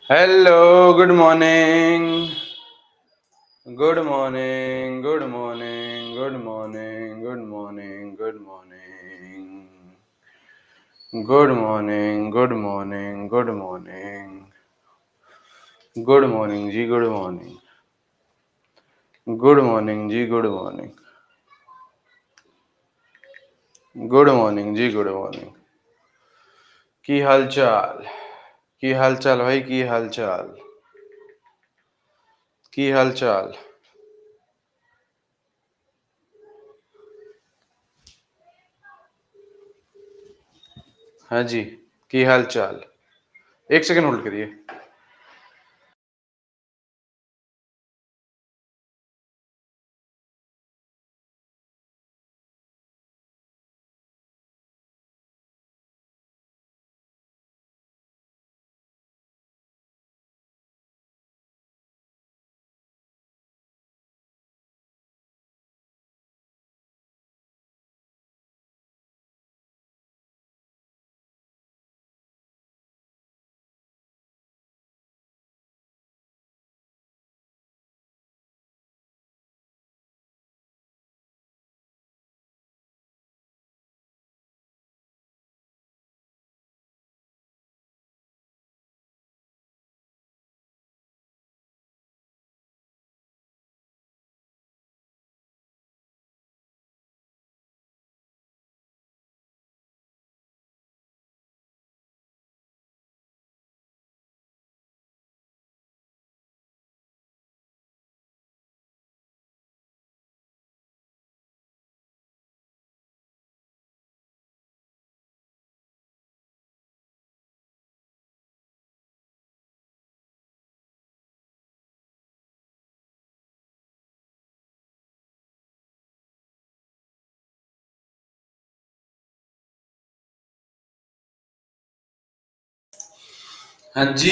Hello, good morning, good morning, good morning, good morning, good morning, good morning, good morning, good morning, good morning, good morning जी, good morning, good morning जी, good morning, good morning जी, good morning. की हाल चाल, की हाल चाल भाई, की हाल चाल, की हाल चाल। हाँ जी, की हाल चाल। एक सेकंड होल्ड करिए। हाँ जी,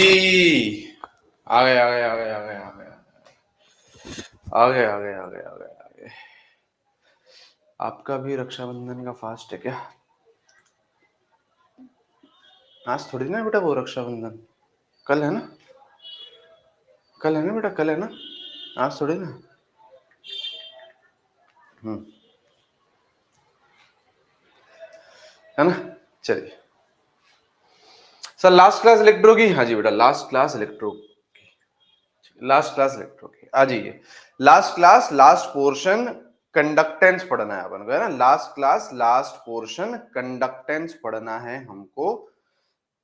आ गए, आ गए, आ गए, आ गए, आ गए, आ गए, आ गए, आ गए, आ गए, आ गए। आपका भी रक्षाबंधन का फास्ट है क्या? आज थोड़ी ना बेटा वो रक्षाबंधन, कल है ना? कल है ना बेटा, कल है ना? आज थोड़ी ना। हम्म, है ना? चलिए सर, लास्ट क्लास इलेक्ट्रो की। हाँ जी बेटा, लास्ट क्लास इलेक्ट्रो की, लास्ट क्लास इलेक्ट्रो की आ जाइए। Last class last portion conductance पढ़ना है अपन को, है ना? Last class last portion conductance पढ़ना है हमको,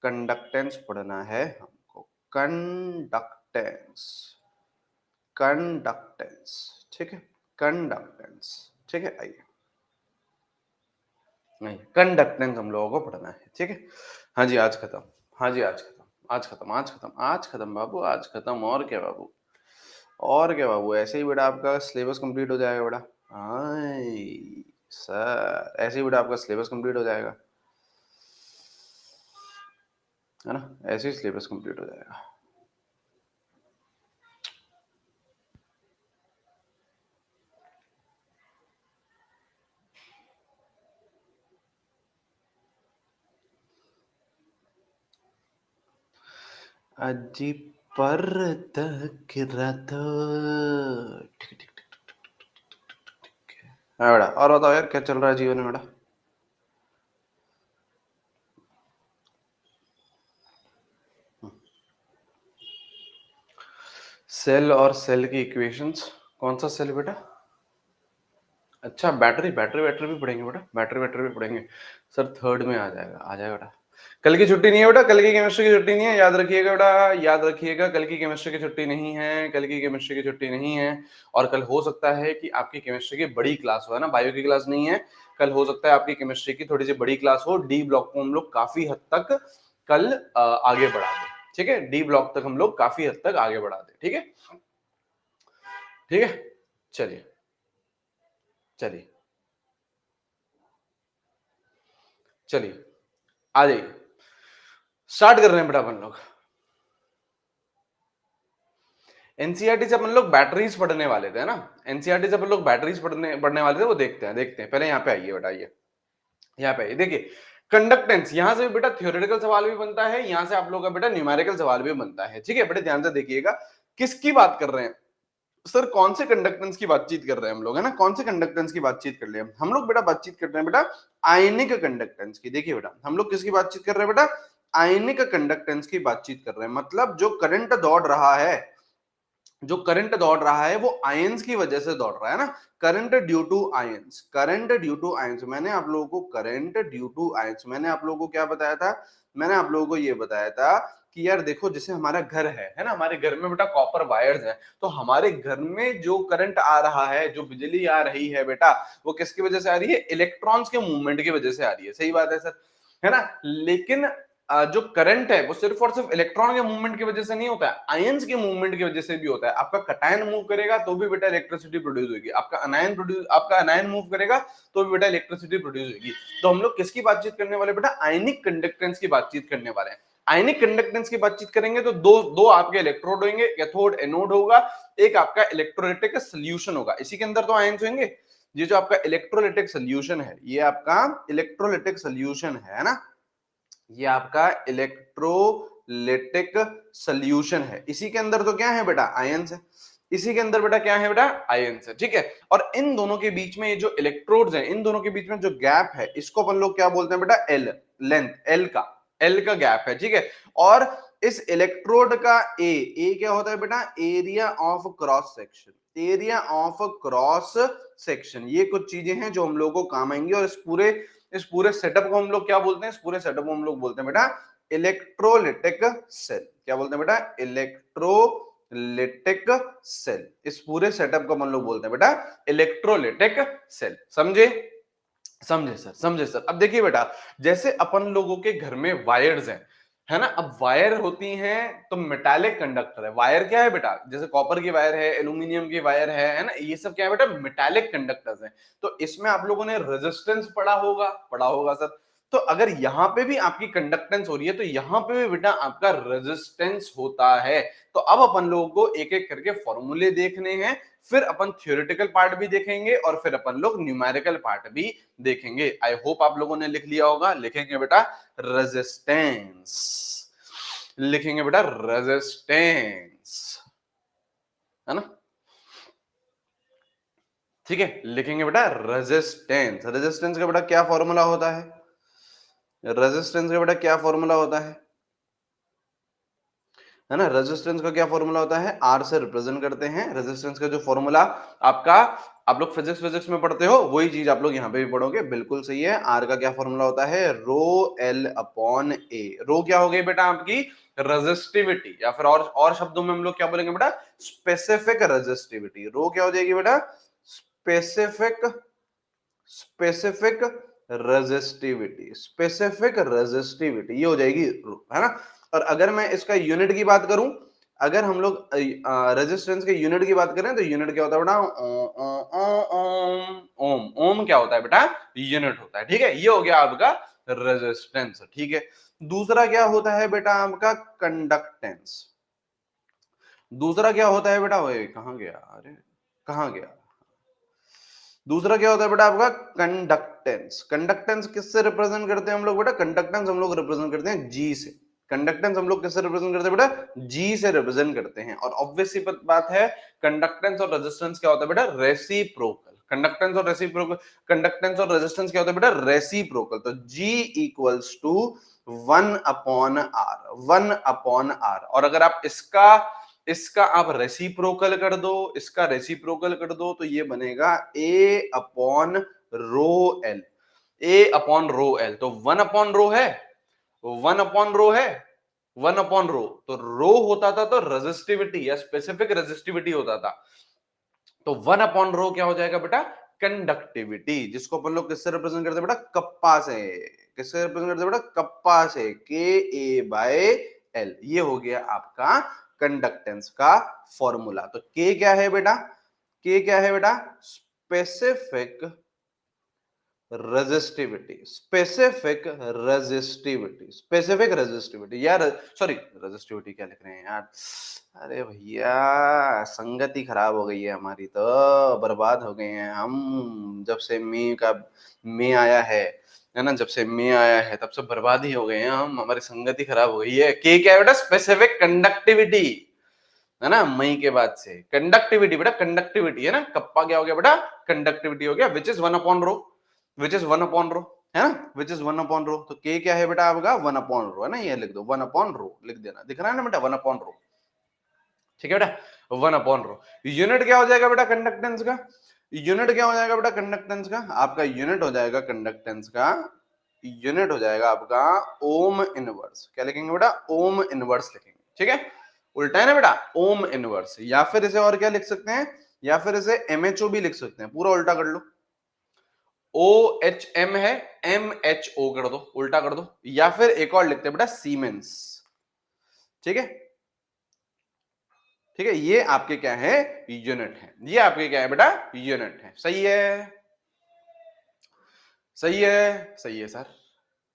कंडक्टेंस पढ़ना है हमको, कंडक्टेंस, कंडक्टेंस, ठीक है, कंडक्टेंस, ठीक है। आइए, नहीं, कंडक्टेंस हम लोगों को पढ़ना है, ठीक है। हाँ जी, आज खत्म। हाँ जी, आज खत्म, आज खत्म, आज खत्म, आज खत्म बाबू, आज खत्म। और क्या बाबू, और क्या बाबू, ऐसे ही बेटा आपका सिलेबस कंप्लीट हो जाएगा बेटा। हाय सर, ऐसे ही बेटा आपका सिलेबस कंप्लीट हो जाएगा, है ना? ऐसे ही सिलेबस कंप्लीट हो जाएगा। अजी पर तक रात, ठीक ठीक ठीक। हाँ बेटा, और बताओ यार, क्या चल रहा है जीवन में बेटा? सेल और सेल की इक्वेशंस। कौन सा सेल बेटा? अच्छा, बैटरी, बैटरी, बैटरी भी पढ़ेंगे बेटा, बैटरी, बैटरी भी पढ़ेंगे। सर थर्ड में आ जाएगा, आ जाएगा बेटा। कल की छुट्टी नहीं है बेटा, कल की केमिस्ट्री की छुट्टी नहीं है, याद रखिएगा बेटा, याद रखिएगा, कल की केमिस्ट्री की छुट्टी नहीं है, कल की केमिस्ट्री की छुट्टी नहीं है। और कल हो सकता है कि आपकी केमिस्ट्री की बड़ी क्लास हो, है ना? बायो की क्लास नहीं है कल, हो सकता है आपकी केमिस्ट्री की थोड़ी सी बड़ी क्लास हो। डी ब्लॉक को हम लोग काफी हद तक कल आगे बढ़ा दें, ठीक है? डी ब्लॉक तक हम लोग काफी हद तक आगे बढ़ा दें, ठीक है? ठीक है, चलिए, चलिए, चलिए, आ जाइए, स्टार्ट कर रहे हैं बेटा अपन लोग। एनसीईआरटी से अपन लोग बैटरीज पढ़ने वाले थे, ना? एनसीईआरटी से अपन लोग बैटरीज पढ़ने पढ़ने वाले थे, वो देखते हैं, देखते हैं। पहले यहाँ पे आइए बेटा, आइए यहाँ पे आइए, देखिए। कंडक्टेंस, यहां से बेटा थ्योरेटिकल सवाल भी बनता है, यहां से आप लोगों का बेटा न्यूमेरिकल सवाल भी बनता है। ठीक है, बड़े ध्यान से देखिएगा किसकी बात कर रहे हैं सर, कौन से कंडक्टेंस की बातचीत कर रहे हैं हम लोग, है ना, कौन से कंडक्टेंस की बातचीत कर रहे हैं हम लोग बेटा, बातचीत कर रहे हैं बेटा आयनिक कंडक्टेंस की। देखिए बेटा हम लोग किसकी बातचीत कर रहे हैं बेटा, आयनिक कंडक्टेंस की बातचीत कर रहे हैं। मतलब जो करंट दौड़ रहा है, जो करंट दौड़ रहा है वो आयंस की वजह से दौड़ रहा है ना, current due to ions, current due to ions. मैंने आप लोगों को करंट ड्यू टू आयंस, मैंने आप लोगों को क्या बताया था, मैंने आप लोगों को ये बताया था कि यार देखो जैसे हमारा घर है ना, हमारे घर में बेटा कॉपर वायर्स हैं, तो हमारे घर में जो करंट आ रहा है, जो बिजली आ रही है बेटा, वो किसकी वजह से आ रही है, इलेक्ट्रॉन्स के मूवमेंट की वजह से आ रही है। सही बात है सर, है ना। लेकिन जो करंट है वो सिर्फ और सिर्फ इलेक्ट्रॉन के मूवमेंट की वजह से नहीं होता है, आयंस के मूवमेंट की वजह से भी होता है। आपका कटायन मूव करेगा तो भी बेटा इलेक्ट्रिसिटी प्रोड्यूस होगी, आपका अनायन मूव करेगा तो भी बेटा इलेक्ट्रिसिटी प्रोड्यूस होगी। तो हम लोग किसकी बातचीत करने वाले बेटा, आयनिक कंडक्टेंस की बातचीत करने वाले हैं। आयनिक कंडक्टेंस की बातचीत करेंगे तो दो दो आपके इलेक्ट्रोड होंगे, कैथोड एनोड होगा, एक आपका इलेक्ट्रोलाइटिक सॉल्यूशन होगा, इसी के अंदर तो आयंस होंगे। ये जो आपका इलेक्ट्रोलाइटिक सॉल्यूशन है, ये आपका इलेक्ट्रोलाइटिक सॉल्यूशन है ना, ये आपका इलेक्ट्रोलिटिक सॉल्यूशन है। इसी के अंदर तो क्या है बेटा, आयंस है। इसी के अंदर बेटा क्या है बेटा, आयंस है। ठीक है, और इन दोनों के बीच में ये जो इलेक्ट्रोड्स हैं, इन दोनों के बीच में जो गैप है, इसको अपन लोग क्या बोलते हैं बेटा, एल, लेंथ, एल का गैप है। ठीक है, और इस इलेक्ट्रोड का ए क्या होता है बेटा, area of cross section, area of cross section. ये कुछ चीजें हैं जो हम लोगों को काम आएंगी, और इस पूरे सेटअप को हम लोग क्या बोलते हैं, इस पूरे सेटअप को हम लोग बोलते हैं बेटा इलेक्ट्रोलिटिक सेल। क्या बोलते हैं बेटा, इलेक्ट्रोलिटिक सेल। इस पूरे सेटअप को हम लोग बोलते हैं बेटा इलेक्ट्रोलिटिक सेल। समझे, समझे सर, समझे सर। अब देखिए बेटा, जैसे अपन लोगों के घर में वायर्स हैं, है ना, अब वायर होती हैं तो मेटालिक कंडक्टर है। वायर क्या है बेटा, जैसे कॉपर की वायर है, एल्यूमिनियम की वायर है ना, ये सब क्या है बेटा, मेटालिक कंडक्टर्स हैं। तो इसमें आप लोगों ने रेजिस्टेंस पढ़ा होगा सर। तो अगर यहाँ पे भी आपकी कंडक्टेंस हो रही है, तो यहाँ पे भी बेटा आपका रेजिस्टेंस होता है। तो अब अपन लोगों को एक एक करके फॉर्मूले देखने हैं, फिर अपन थ्योरेटिकल पार्ट भी देखेंगे, और फिर अपन लोग न्यूमेरिकल पार्ट भी देखेंगे। आई होप आप लोगों ने लिख लिया होगा। लिखेंगे बेटा रेजिस्टेंस, लिखेंगे बेटा रेजिस्टेंस, है ना, ठीक है, लिखेंगे बेटा रेजिस्टेंस। रेजिस्टेंस का बेटा क्या फॉर्मूला होता है, रेजिस्टेंस का बेटा क्या फॉर्मूला होता है ना, रेजिस्टेंस का क्या फॉर्मूला होता है, आर से रिप्रेजेंट करते हैं। रेजिस्टेंस का जो फॉर्मूला आपका, आप लोग फिजिक्स में पढ़ते हो, वही चीज आप लोग यहाँ पे भी पढ़ोगे, बिल्कुल सही है। आर का क्या फॉर्मूला होता है, रो एल अपॉन ए। रो क्या हो गई बेटा आपकी, रेजिस्टिविटी, या फिर और शब्दों में हम लोग क्या बोलेंगे बेटा, स्पेसिफिक रेजिस्टिविटी। रो क्या हो जाएगी बेटा, specific, specific resistivity, specific resistivity, ये हो जाएगी है ना। और अगर मैं इसका यूनिट की बात करूं, अगर हम लोग रेजिस्टेंस के यूनिट की बात करें, तो यूनिट क्या होता है बेटा, ओम, ओम, ओम क्या होता है बेटा, यूनिट होता है। ठीक है, ये हो गया आपका रेजिस्टेंस। ठीक है, दूसरा क्या होता है बेटा आपका, कंडक्टेंस। दूसरा क्या होता है बेटा, वो कहां गया, अरे कहां गया, दूसरा क्या होता है बेटा आपका, कंडक्टेंस। कंडक्टेंस किससे रिप्रेजेंट करते हैं हम लोग बेटा, कंडक्टेंस हम लोग रिप्रेजेंट करते हैं जी से। कंडक्टेंस हम लोग किससे रिप्रेजेंट करते हैं बेटा, जी से रिप्रेजेंट करते हैं। और ऑब्वियस सी बात है, कंडक्टेंस और रेजिस्टेंस क्या होता है बेटा, रेसिप्रोकल। कंडक्टेंस और रेजिस्टेंस क्या होता है बेटा, रेसिप्रोकल। तो G equals to 1/r, 1/r। और अगर आप इसका इसका आप रेसिप्रोकल कर दो, इसका रेसिप्रोकल कर दो, तो ये बनेगा a upon rho L, a upon rho L. तो 1/रो है, 1/रो है, 1/रो। तो रो होता था तो रेजिस्टिविटी या स्पेसिफिक रेजिस्टिविटी होता था, तो 1/रो क्या हो जाएगा बेटा, कंडक्टिविटी, जिसको अपन लोग किससे रिप्रेजेंट करते हैं बेटा, कप्पा से। किससे रिप्रेजेंट करते हैं बेटा, कप्पा से, KA/L। ये हो गया आपका कंडक्टेंस का फॉर्मूला। तो K क्या है बेटा, K क्या है बेटा, specific resistivity, specific resistivity, specific resistivity यार, सॉरी रेजिस्टिविटी क्या लिख रहे हैं यार, अरे भैया संगति खराब हो गई है हमारी, तो बर्बाद हो गए हैं हम जब से मई आया है। है ना, जब से मैं आया है तब से बर्बादी हो गए हैं हम, हमारी संगति खराब हो गई है। के क्या है बेटा? स्पेसिफिक कंडक्टिविटी, है ना, मई के बाद से कंडक्टिविटी बेटा, कंडक्टिविटी है ना, कप्पा क्या हो गया बेटा? कंडक्टिविटी हो गया, विच इज 1/रो, विच इज 1/रो, है ना, विच इज 1/रो। तो के क्या है बेटा आपका? 1/रो, है ना, ये लिख दो 1/रो, लिख देना, दिख रहा है ना बेटा 1/रो, ठीक है बेटा 1/रो। यूनिट क्या हो जाएगा बेटा कंडक्टेंस का? यूनिट क्या हो जाएगा बेटा कंडक्टेंस का? आपका यूनिट हो जाएगा कंडक्टेंस का, यूनिट हो जाएगा आपका ओम इनवर्स। क्या लिखेंगे बेटा? ओम इनवर्स लिखेंगे, ठीक है, उल्टा है ना बेटा, ओम इनवर्स। या फिर इसे और क्या लिख सकते हैं? या फिर इसे एमएचओ भी लिख सकते हैं, पूरा उल्टा कर लो। ओ एच एम है, एम एच ओ कर दो, उल्टा कर दो। या फिर एक और लिखते हैं बेटा सीमेंस, ठीक है, ठीक है, ये आपके क्या है? यूनिट है। ये आपके क्या है बेटा? यूनिट है। सही है, सही है, सही है सर,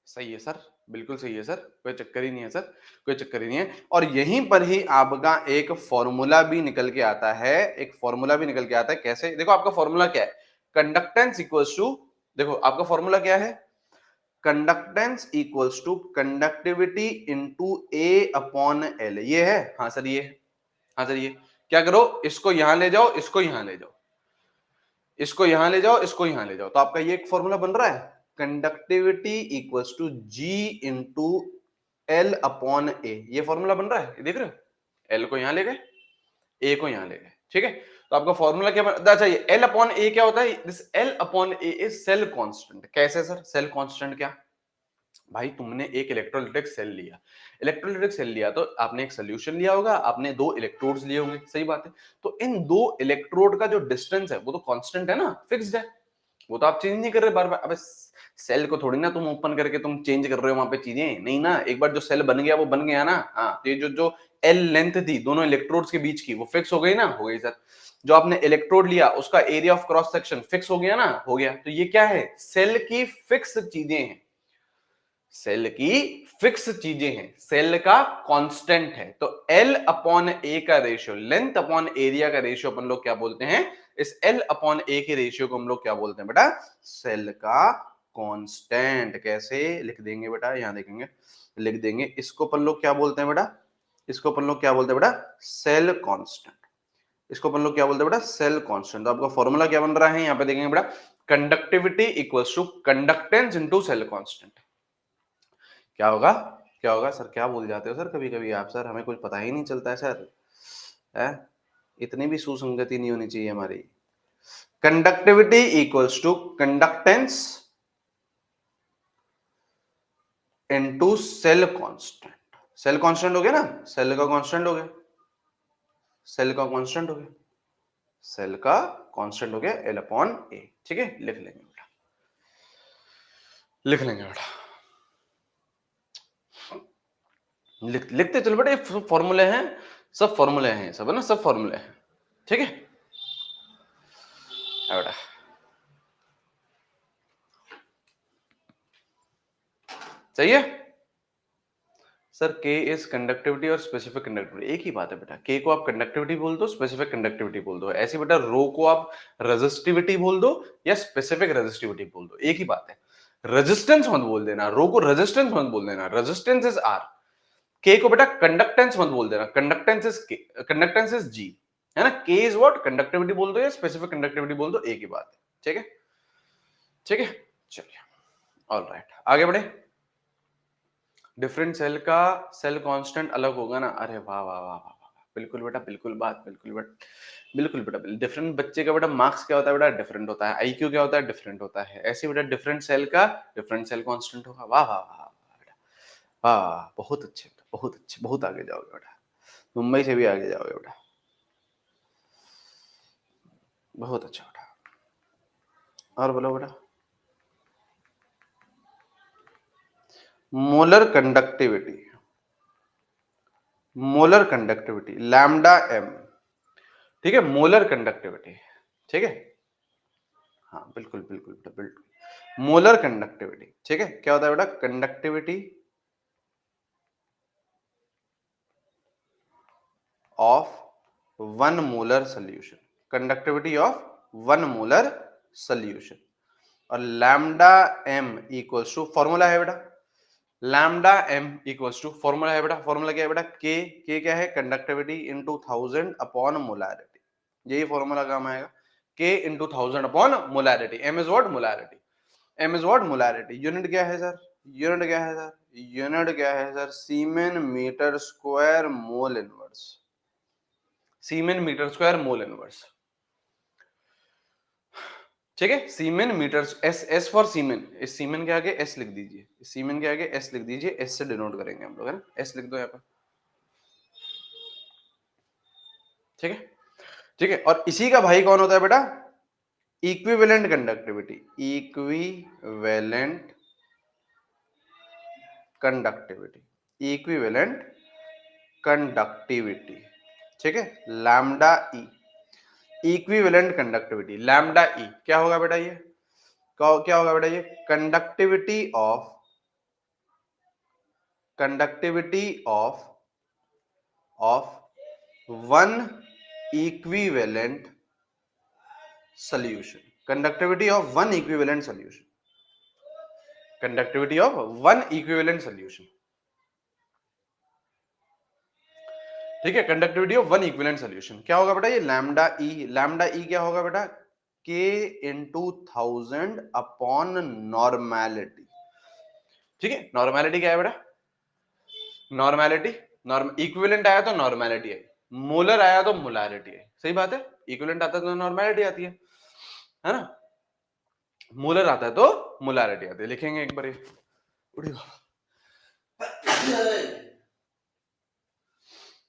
सही है सर, बिल्कुल सही है सर, कोई चक्कर ही नहीं है सर, कोई चक्कर ही नहीं है। और यहीं पर ही आपका एक फॉर्मूला भी निकल के आता है, एक फॉर्मूला भी निकल के आता है। कैसे? देखो आपका फॉर्मूला क्या है? कंडक्टेंस इक्वल्स टू, देखो आपका फॉर्मूला क्या है? Conductance equals to conductivity into a upon L. ये है? हाँ सर ये है। हाँ सर ये। क्या करो, इसको यहां ले जाओ, इसको यहां ले जाओ, इसको यहां ले जाओ, इसको यहां ले जाओ, तो आपका ये एक फॉर्मूला बन रहा है, conductivity equals to G into L upon A. ये फॉर्मूला बन रहा है, देख रहे हो? एल को यहां ले गए, ए को यहां ले गए, ठीक है। तो आपका फॉर्मूला क्या बन, अच्छा ये एल अपॉन ए क्या होता है? This L upon A is cell constant. कैसे सर सेल कांस्टेंट? क्या भाई, तुमने एक इलेक्ट्रोलाइटिक सेल लिया, इलेक्ट्रोलाइटिक सेल लिया तो आपने एक सोल्यूशन लिया होगा, आपने दो इलेक्ट्रोड्स लिए होंगे, सही बात है। तो इन दो इलेक्ट्रोड का जो डिस्टेंस है वो तो कांस्टेंट है ना, फिक्स्ड है, वो तो आप चेंज नहीं कर रहे बार बार। अबे सेल को थोड़ी ना तुम ओपन करके तुम चेंज कर रहे हो वहां पे चीजें, नहीं ना, एक बार जो सेल बन गया वो बन गया ना। हाँ, तो ये जो जो एल लेंथ थी दोनों इलेक्ट्रोड्स के बीच की, वो फिक्स हो गई ना, हो गई सर। जो आपने इलेक्ट्रोड लिया उसका area of cross section fix हो गया ना, हो गया। तो ये क्या है? सेल की फिक्स चीजें हैं, सेल की फिक्स चीजें हैं, सेल का कांस्टेंट है। तो एल अपॉन ए का रेशियो, लेंथ अपॉन एरिया का रेशियो अपन लोग क्या बोलते हैं? इस एल अपॉन ए के रेशियो को हम लोग क्या बोलते हैं बेटा? सेल का कांस्टेंट। कैसे लिख देंगे बेटा? यहां देखेंगे, लिख देंगे, इसको अपन लोग क्या बोलते हैं बेटा? इसको अपन लोग क्या बोलते हैं बेटा? Cell constant. इसको अपन लोग क्या बोलते हैं बेटा? Cell constant. तो आपका फॉर्मूला क्या बन रहा है यहां पे देखेंगे बेटा? Conductivity equals to conductance into cell constant. क्या होगा? क्या होगा सर? क्या भूल जाते हो सर कभी कभी आप? सर हमें कुछ पता ही नहीं चलता है सर, है? इतनी भी सुसंगति नहीं होनी चाहिए हमारी। Conductivity equals to conductance into cell constant. Cell constant हो गया ना, सेल का कांस्टेंट हो गया, सेल का कांस्टेंट हो गया, सेल का कांस्टेंट हो गया एल अपॉन ए, ठीक है, लिख लेंगे बेटा, लिख लेंगे बेटा, लिखते चलो बेटा, ये फॉर्मूले हैं, सब फॉर्मूले हैं, सब है ना, सब फॉर्मूले हैं, ठीक है बेटा। सही है सर। के इज कंडक्टिविटी और स्पेसिफिक कंडक्टिविटी एक ही बात है बेटा। के को आप कंडक्टिविटी बोल दो, स्पेसिफिक कंडक्टिविटी बोल दो, ऐसे बेटा रो को आप रेजिस्टिविटी बोल दो या स्पेसिफिक रेजिस्टिविटी बोल दो, एक ही बात है। रेजिस्टेंस मत बोल देना, रो को रेजिस्टेंस मत बोल देना, रेजिस्टेंस इज आर। के को बेटा कंडक्टेंस मत बोल देना, कंडक्टेंस इज के, कंडक्टेंस इज जी, है ना। के इज व्हाट? कंडक्टिविटी बोल दो या स्पेसिफिक कंडक्टिविटी बोल दो, एक ही बात है, ठीक है, ठीक है, चलिए, ऑलराइट, आगे बढ़े। डिफरेंट सेल का सेल कांस्टेंट अलग होगा ना? अरे वाह वाह वाह वाह वाह, बिल्कुल बेटा, बिल्कुल बात, बिल्कुल बेटा, बिल्कुल बेटा। डिफरेंट बच्चे का बेटा मार्क्स क्या होता है बेटा? डिफरेंट होता है। आईक्यू क्या होता है? डिफरेंट होता है। ऐसे बेटा डिफरेंट सेल का डिफरेंट सेल कांस्टेंट होगा। वाह वाह वाह बेटा, वाह, बहुत अच्छे बेटा, बहुत अच्छे, बहुत आगे जाओगे बेटा, मुंबई से भी आगे जाओगे बेटा, बहुत अच्छा बेटा। और बोलो बेटा। Molar conductivity, molar conductivity lambda M, ठीक है, मोलर कंडक्टिविटी, ठीक है, हाँ बिल्कुल बिल्कुल बेटा, बिल्कुल मोलर कंडक्टिविटी, ठीक है। क्या होता है बेटा? Conductivity of one molar solution, conductivity of one molar solution, और lambda M equals to, formula है बेटा, lambda M equals to, formula है बेटा, फॉर्मूला क्या है बेटा, के क्या है, कंडक्टिविटी इनटू 1000 अपॉन मोलैरिटी, यही फॉर्मूला काम आएगा, K into 1000 upon molarity, M is what, molarity, M is what, molarity, unit क्या है सर, यूनिट क्या है सर, यूनिट क्या है सर, सीमेन मीटर स्क्वायर मोल इनवर्स, सीमेन मीटर स्क्वायर मोल इनवर्स, ठीक है, सीमेन मीटर्स, एस, एस फॉर सीमेन, इस सीमेन के आगे एस लिख दीजिए, इस सीमेन के आगे एस लिख दीजिए, एस से डिनोट करेंगे हम लोग, है ना, एस लिख दो यहाँ पर, ठीक है, ठीक है, और इसी का भाई कौन होता है बेटा, equivalent conductivity, equivalent conductivity, equivalent conductivity, ठीक है, लैम्डा ई, इक्विवेलेंट कंडक्टिविटी लैम्डा ई क्या होगा बेटा, ये क्या होगा बेटा, ये conductivity of one equivalent solution, conductivity of one equivalent solution, conductivity of one equivalent solution, ठीक है, conductivity of one equivalent solution क्या होगा बेटा, ये लैम्डा ई, लैम्डा ई क्या होगा बेटा, के इंटू 1000 अपॉन नॉर्मेलिटी, ठीक है, नॉर्मेलिटी क्या है बेटा, नॉर्मेलिटी, इक्विवेलेंट आया तो नॉर्मेलिटी आई, मोलर आया तो मोलैरिटी आई, सही बात है, इक्विवेलेंट आता है तो नॉर्मेलिटी आती है ना, मोलर आता है तो मोलैरिटी आती है, लिखेंगे एक बार, उड़ी बाबा,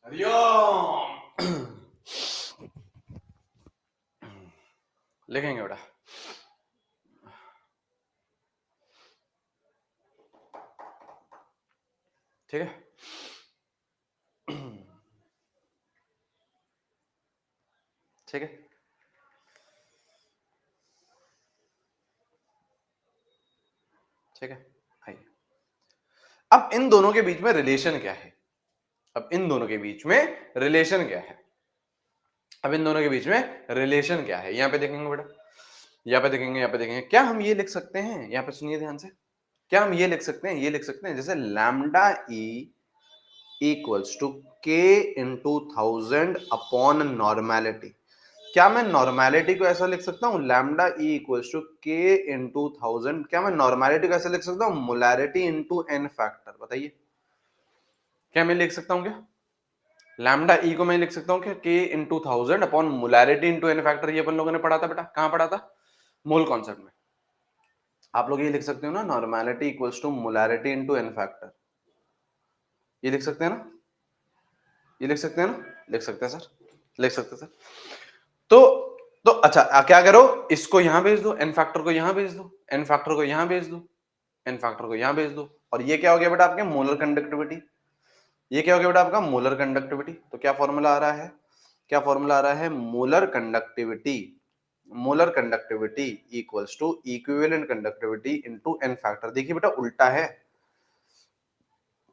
हरिओम, लिखेंगे बेटा, ठीक है, ठीक है, ठीक है, आइए, अब इन दोनों के बीच में रिलेशन क्या है, अब इन दोनों के बीच में रिलेशन क्या है, अब इन दोनों के बीच में रिलेशन क्या है, यहां पे देखेंगे बेटा, यहां पे देखेंगे, यहां पे देखेंगे, क्या हम ये लिख सकते हैं, यहां पे सुनिए ध्यान से, क्या हम ये लिख सकते हैं, ये लिख सकते हैं, जैसे लैम्डा ई इक्वल्स टू के इंटू 1000 अपॉन नॉर्मेलिटी, क्या मैं नॉर्मेलिटी को ऐसा लिख सकता हूं, लैम्डा ई इक्वल्स टू के इंटू 1000, क्या मैं नॉर्मेलिटी को ऐसा लिख सकता हूं, मोलैरिटी इंटू एन फैक्टर, बताइए क्या मैं लिख सकता हूं, क्या लैम्डा ई को मैं लिख सकता हूं क्या, K into 1000 upon molarity into N factor, ये अपन लोगों ने पढ़ा था बेटा, कहां पढ़ा था, मोल कॉन्सेप्ट में, आप लोग ये लिख सकते हो ना, normality equals to molarity into N factor, ये लिख सकते हैं ना, ये लिख सकते हैं ना, लिख सकते हैं सर, लिख सकते हैं सर, तो अच्छा क्या करो, इसको यहां भेज दो, एन फैक्टर को यहां भेज दो, एन फैक्टर को यहां भेज दो, एन फैक्टर को यहां भेज दो, और ये क्या हो गया बेटा आपके मोलर कंडक्टिविटी, ये क्या हो गया बेटा आपका मोलर कंडक्टिविटी, तो क्या फॉर्मूला आ रहा है, क्या फॉर्मूला आ रहा है, molar conductivity, molar conductivity equals to equivalent conductivity into N factor, देखिए बेटा उल्टा है,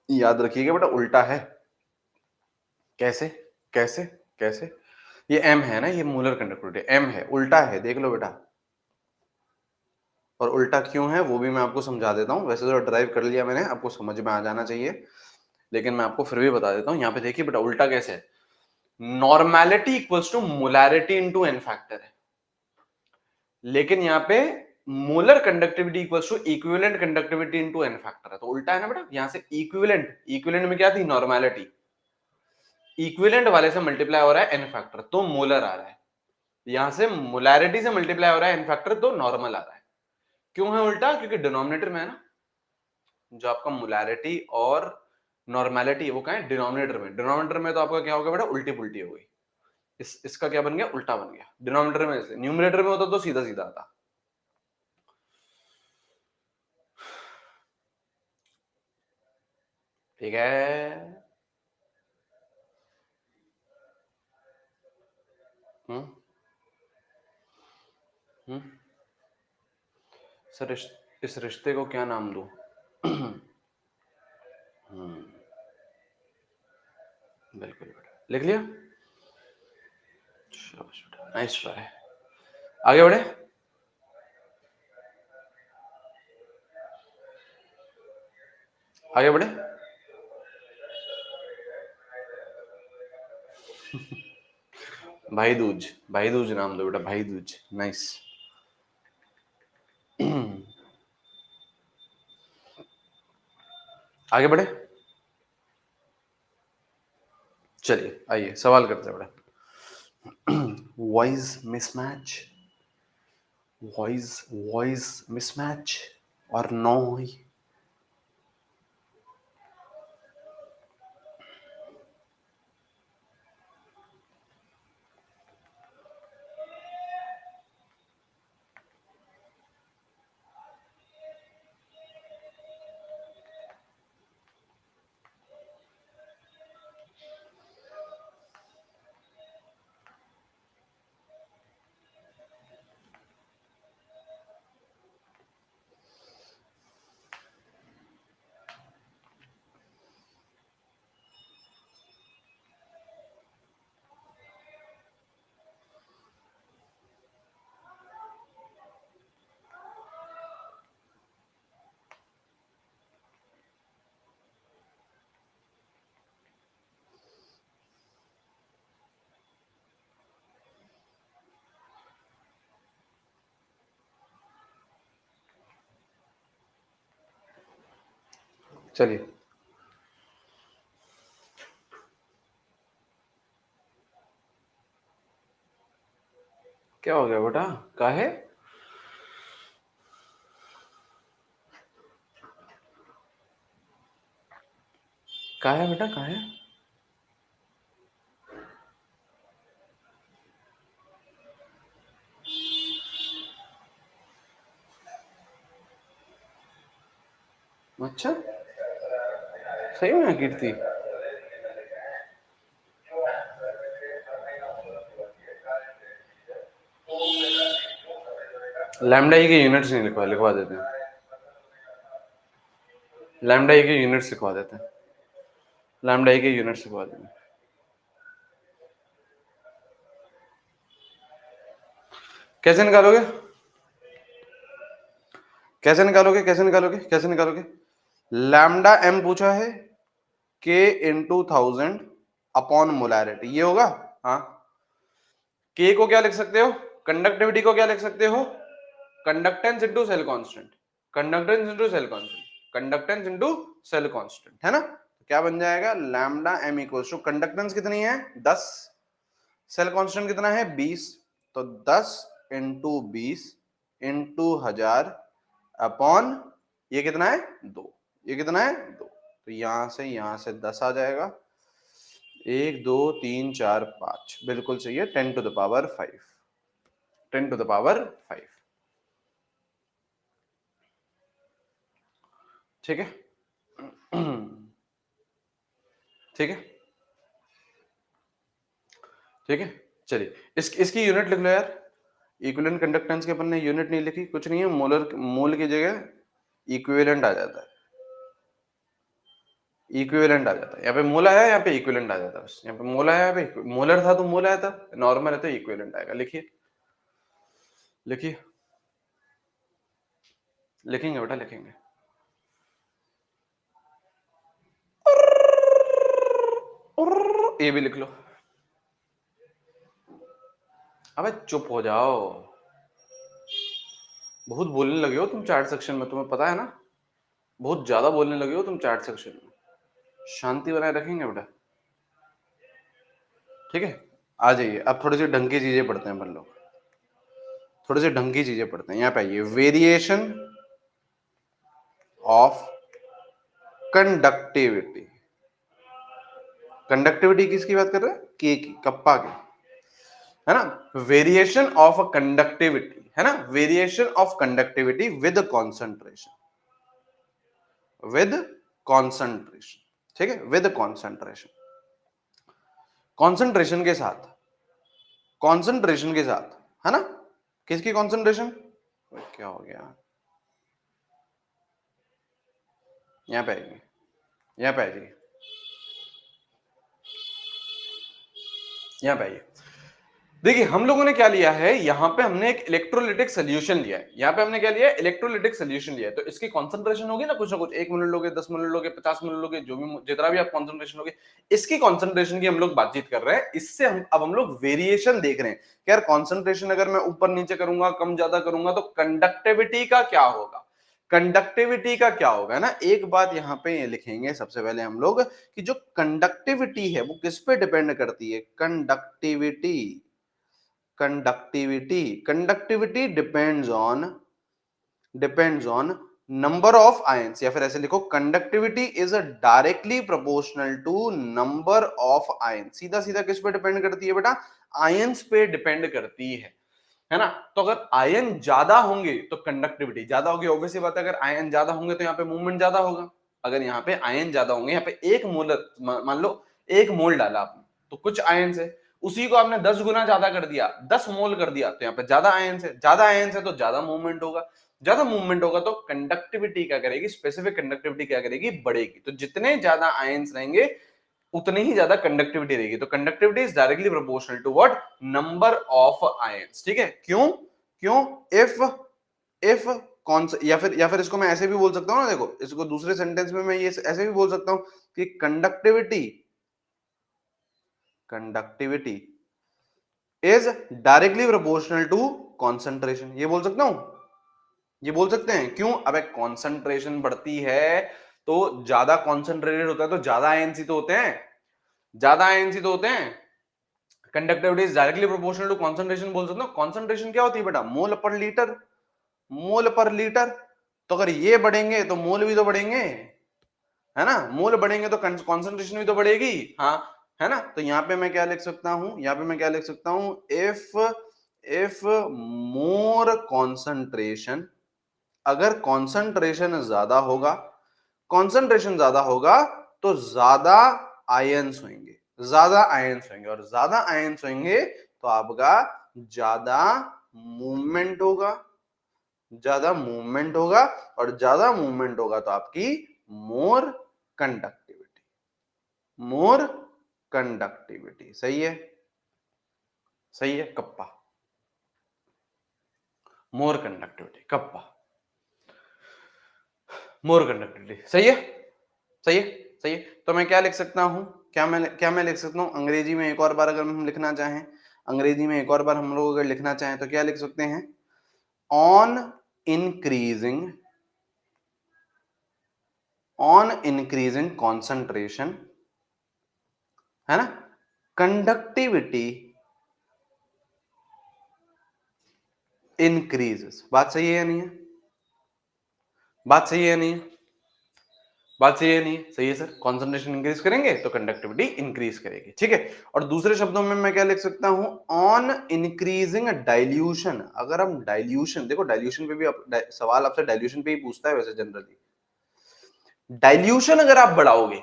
याद रखिएगा बेटा उल्टा है, कैसे कैसे कैसे, ये एम है ना, ये मोलर कंडक्टिविटी एम है, उल्टा है, देख लो बेटा, और उल्टा क्यों है वो भी मैं आपको समझा देता हूं, वैसे तो ड्राइव कर लिया मैंने, आपको समझ में आ जाना चाहिए, लेकिन मैं आपको फिर भी बता देता हूं, यहाँ पे देखिए बेटा उल्टा कैसे है, normality equals to molarity into N factor है, लेकिन यहाँ पे molar conductivity equals to equivalent conductivity into N factor है, तो उल्टा है ना बेटा, यहाँ से इक्विवेलेंट, इक्विवेलेंट में क्या थी, नॉर्मेलिटी, इक्विवेलेंट वाले से मल्टीप्लाई हो रहा है एन फैक्टर, तो मोलर आ रहा है, यहां से मोलैरिटी से मल्टीप्लाई हो रहा है एन फैक्टर, तो नॉर्मल आ रहा है, क्यों है उल्टा, क्योंकि डिनोमिनेटर में है ना, जो आपका मोलैरिटी और नॉर्मेलिटी वो कहां है, डिनोमिनेटर में, डिनोमिनेटर में तो आपका क्या हो गया बेटा, उल्टी पुल्टी हो गई, इसका क्या बन गया, उल्टा बन गया, डिनोमिनेटर में से, न्यूमरेटर में होता तो सीधा सीधा आता, ठीक है, हम्म हम्म सर इस रिश्ते को क्या नाम दूं, बिल्कुल बेटा, लिख लिया, शाबाश बेटा, नाइस ट्राई, आगे बढ़े, आगे बढ़े। भाई दूज, भाई दूज नाम दो बेटा, भाई दूज। नाइस। आगे बढ़े। चलिए आइए सवाल करते हैं बेटा। वॉइस मिसमैच, वॉइस मिसमैच और नो। चलिए क्या हो गया बेटा, काहे? काहे बेटा, काहे? अच्छा, सही में कीर्ति? लैम्डा ई के यूनिट्स नहीं लिखवा लिखवा देते हैं। लैम्डा ई के यूनिट्स लिखवा देते हैं। लैम्डा ई के यूनिट्स लिखवा देते हैं। कैसे निकालोगे? कैसे निकालोगे? कैसे निकालोगे? कैसे निकालोगे? लैम्डा एम पूछा है, के इंटू 1000 अपॉन मोलैरिटी, ये होगा। हाँ, के को क्या लिख सकते हो? कंडक्टिविटी को क्या लिख सकते हो? Conductance into cell constant, conductance into cell constant, conductance into cell constant, है ना? तो क्या बन जाएगा? Lambda M equals to, conductance कितनी है? 10, सेल कांस्टेंट कितना है? 20, तो 10 इंटू 20 इंटू 1000 अपॉन, ये कितना है? 2, ये कितना है? 2, तो यहां से 10 आ जाएगा। 1 2 3 4 5, बिल्कुल सही है, 10 to the power 5, 10 to the power 5। ठीक है। ठीक है, ठीक है। चलिए इसकी यूनिट लिख लो यार। इक्विवेलेंट कंडक्टेंस के अपन ने यूनिट नहीं लिखी, कुछ नहीं है, मोलर, मोल की जगह इक्विवेलेंट आ जाता है, इक्विवेलेंट आ जाता है। यहाँ पे मोल आया, यहाँ पे इक्विवेलेंट आ जाता है। बस यहाँ पे मोल आया, यहाँ पे मोलर था तो मोल आया था, नॉर्मल है तो इक्विवेलेंट आएगा। लिखिए, लिखिए, लिखेंगे बेटा, लिखेंगे। ये भी लिख लो। अबे चुप हो जाओ, बहुत बोलने लगे हो तुम चैट सेक्शन में, तुम्हें पता है ना, बहुत ज्यादा बोलने लगे हो तुम चैट सेक्शन में। शांति बनाए रखेंगे बेटा, ठीक है। आ जाइए, अब थोड़ी सी ढंग की चीजें पढ़ते हैं अपन लोग, थोड़ी सी ढंग की चीजें पढ़ते हैं। यहाँ पे आइए, वेरिएशन ऑफ कंडक्टिविटी। कंडक्टिविटी किसकी बात कर रहे हैं? के की, कप्पा की, है ना? वेरिएशन ऑफ अ कंडक्टिविटी, है ना? Variation of conductivity with concentration, with concentration, ठीक है, विद कॉन्सेंट्रेशन, कॉन्सेंट्रेशन के साथ, कॉन्सेंट्रेशन के साथ, है ना? किसकी कॉन्सेंट्रेशन? क्या हो गया? यहां पे आइए, यहां पे आइए, यहां पे आइए। देखिए हम लोगों ने क्या लिया है, यहाँ पे हमने एक इलेक्ट्रोलिटिक सोल्यूशन लिया है। यहाँ पे हमने क्या लिया है, इलेक्ट्रोलिटिक सोल्यूशन लिया है। तो इसकी कॉन्सेंट्रेशन होगी ना कुछ 1 मिनट लोगे, 10 मिनट लोगे, 50 मिनट लोगे, जो भी जितना भी आप कॉन्सेंट्रेशन लोगे, इसकी कॉन्सेंट्रेशन की हम लोग बातचीत कर रहे हैं। इससे अब हम लोग वेरिएशन देख रहे हैं कि यार कॉन्सेंट्रेशन अगर मैं ऊपर नीचे करूंगा, कम ज्यादा करूंगा, तो कंडक्टिविटी का क्या होगा, कंडक्टिविटी का क्या होगा ना। एक बात यहाँ पे ये लिखेंगे सबसे पहले हम लोग कि जो कंडक्टिविटी है वो किस पे डिपेंड करती है, conductivity conductivity depends on number of ions, या फिर ऐसे लिखो conductivity is directly proportional to number of ion. सीधा सीधा किस पे डिपेंड करती है बेटा, आयंस पे डिपेंड करती है ना। तो अगर आयन ज्यादा होंगे तो कंडक्टिविटी ज्यादा होगी, ऑब्वियसली बात है। अगर आयन ज्यादा होंगे तो यहाँ पे मूवमेंट ज्यादा होगा। अगर यहाँ पे आयन ज्यादा होंगे, यहाँ पे एक मोल, मान लो 1 मोल डाला आपने, तो कुछ आयन है, उसी को आपने 10 गुना ज्यादा कर दिया, 10 मोल कर दिया, तो यहाँ पे ज्यादा आयन है, ज्यादा आयन है तो ज्यादा मूवमेंट होगा, ज्यादा मूवमेंट होगा तो कंडक्टिविटी क्या करेगी, स्पेसिफिक कंडक्टिविटी क्या करेगी, बढ़ेगी। तो जितने ज्यादा आयंस रहेंगे उतनी ही ज्यादा कंडक्टिविटी रहेगी। तो conductivity is directly proportional to what, number of ions. ठीक है, क्यों क्यों इफ कौन सा, या फिर इसको मैं ऐसे भी बोल सकता हूं ना, देखो इसको दूसरे सेंटेंस में मैं ये ऐसे भी बोल सकता हूं कि conductivity is directly proportional to concentration. ये बोल सकता हूं, ये बोल सकते हैं। क्यों, अब कॉन्सेंट्रेशन बढ़ती है तो ज्यादा कॉन्सेंट्रेटेड होता है, तो ज्यादा आयंस तो होते हैं, ज्यादा आयंस तो होते हैं। Conductivity is directly proportional to concentration बोल सकते हो। कॉन्सेंट्रेशन क्या होती है बेटा, मोल पर लीटर, मोल पर लीटर। तो अगर ये बढ़ेंगे तो मोल भी तो बढ़ेंगे, है ना, मोल बढ़ेंगे तो कॉन्सेंट्रेशन भी तो बढ़ेगी। हाँ, है ना। तो यहाँ पे मैं क्या लिख सकता हूं, यहाँ पे मैं क्या लिख सकता हूं, इफ मोर कॉन्सेंट्रेशन, अगर कॉन्सेंट्रेशन ज्यादा होगा, कॉन्सेंट्रेशन ज्यादा होगा तो ज्यादा आयंस होंगे, ज्यादा आयंस होंगे, और ज्यादा आयंस होंगे तो आपका ज्यादा मूवमेंट होगा, ज्यादा मूवमेंट होगा, और ज्यादा मूवमेंट होगा तो आपकी मोर कंडक्टिविटी, मोर कंडक्टिविटी। सही है, सही है कप्पा, मोर कंडक्टिविटी कप्पा, मोर कंडक्टिविटी। सही है, सही है, सही है। तो मैं क्या लिख सकता हूं, क्या मैं लिख सकता हूं अंग्रेजी में एक और बार, अगर हम लिखना चाहें, अंग्रेजी में एक और बार हम लोग अगर लिखना चाहें तो क्या लिख सकते हैं, on increasing, on increasing concentration, है ना, कंडक्टिविटी इंक्रीजेस। बात सही है या नहीं है, बात सही है या नहीं है, बात सही है नहीं है, सही है सर। कॉन्सेंट्रेशन इंक्रीज करेंगे तो कंडक्टिविटी इंक्रीज करेगी। ठीक है, और दूसरे शब्दों में मैं क्या लिख सकता हूं, ऑन इंक्रीजिंग डाइल्यूशन। अगर हम डाइल्यूशन, देखो डाइल्यूशन पे भी सवाल आपसे डाइल्यूशन पे ही पूछता है वैसे जनरली। डाइल्यूशन अगर आप बढ़ाओगे,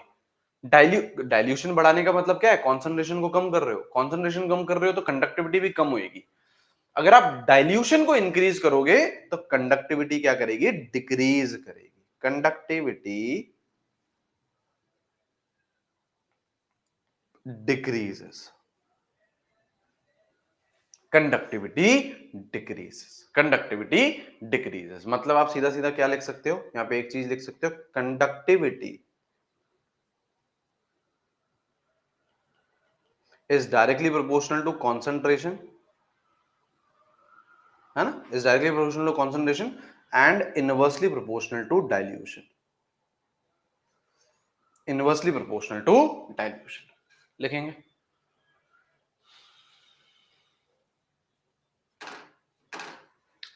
डाइल्यूशन बढ़ाने का मतलब क्या है, कॉन्सेंट्रेशन को कम कर रहे हो, कॉन्सेंट्रेशन कम कर रहे हो तो कंडक्टिविटी भी कम होगी। अगर आप डाइल्यूशन को इंक्रीज करोगे तो कंडक्टिविटी क्या करेगी, डिक्रीज करेगी। Conductivity decreases, conductivity decreases, conductivity decreases. मतलब आप सीधा सीधा क्या लिख सकते हो, यहां पे एक चीज लिख सकते हो, conductivity is directly proportional to concentration, है ना, is directly proportional to concentration and inversely proportional to dilution, inversely proportional to dilution लिखेंगे।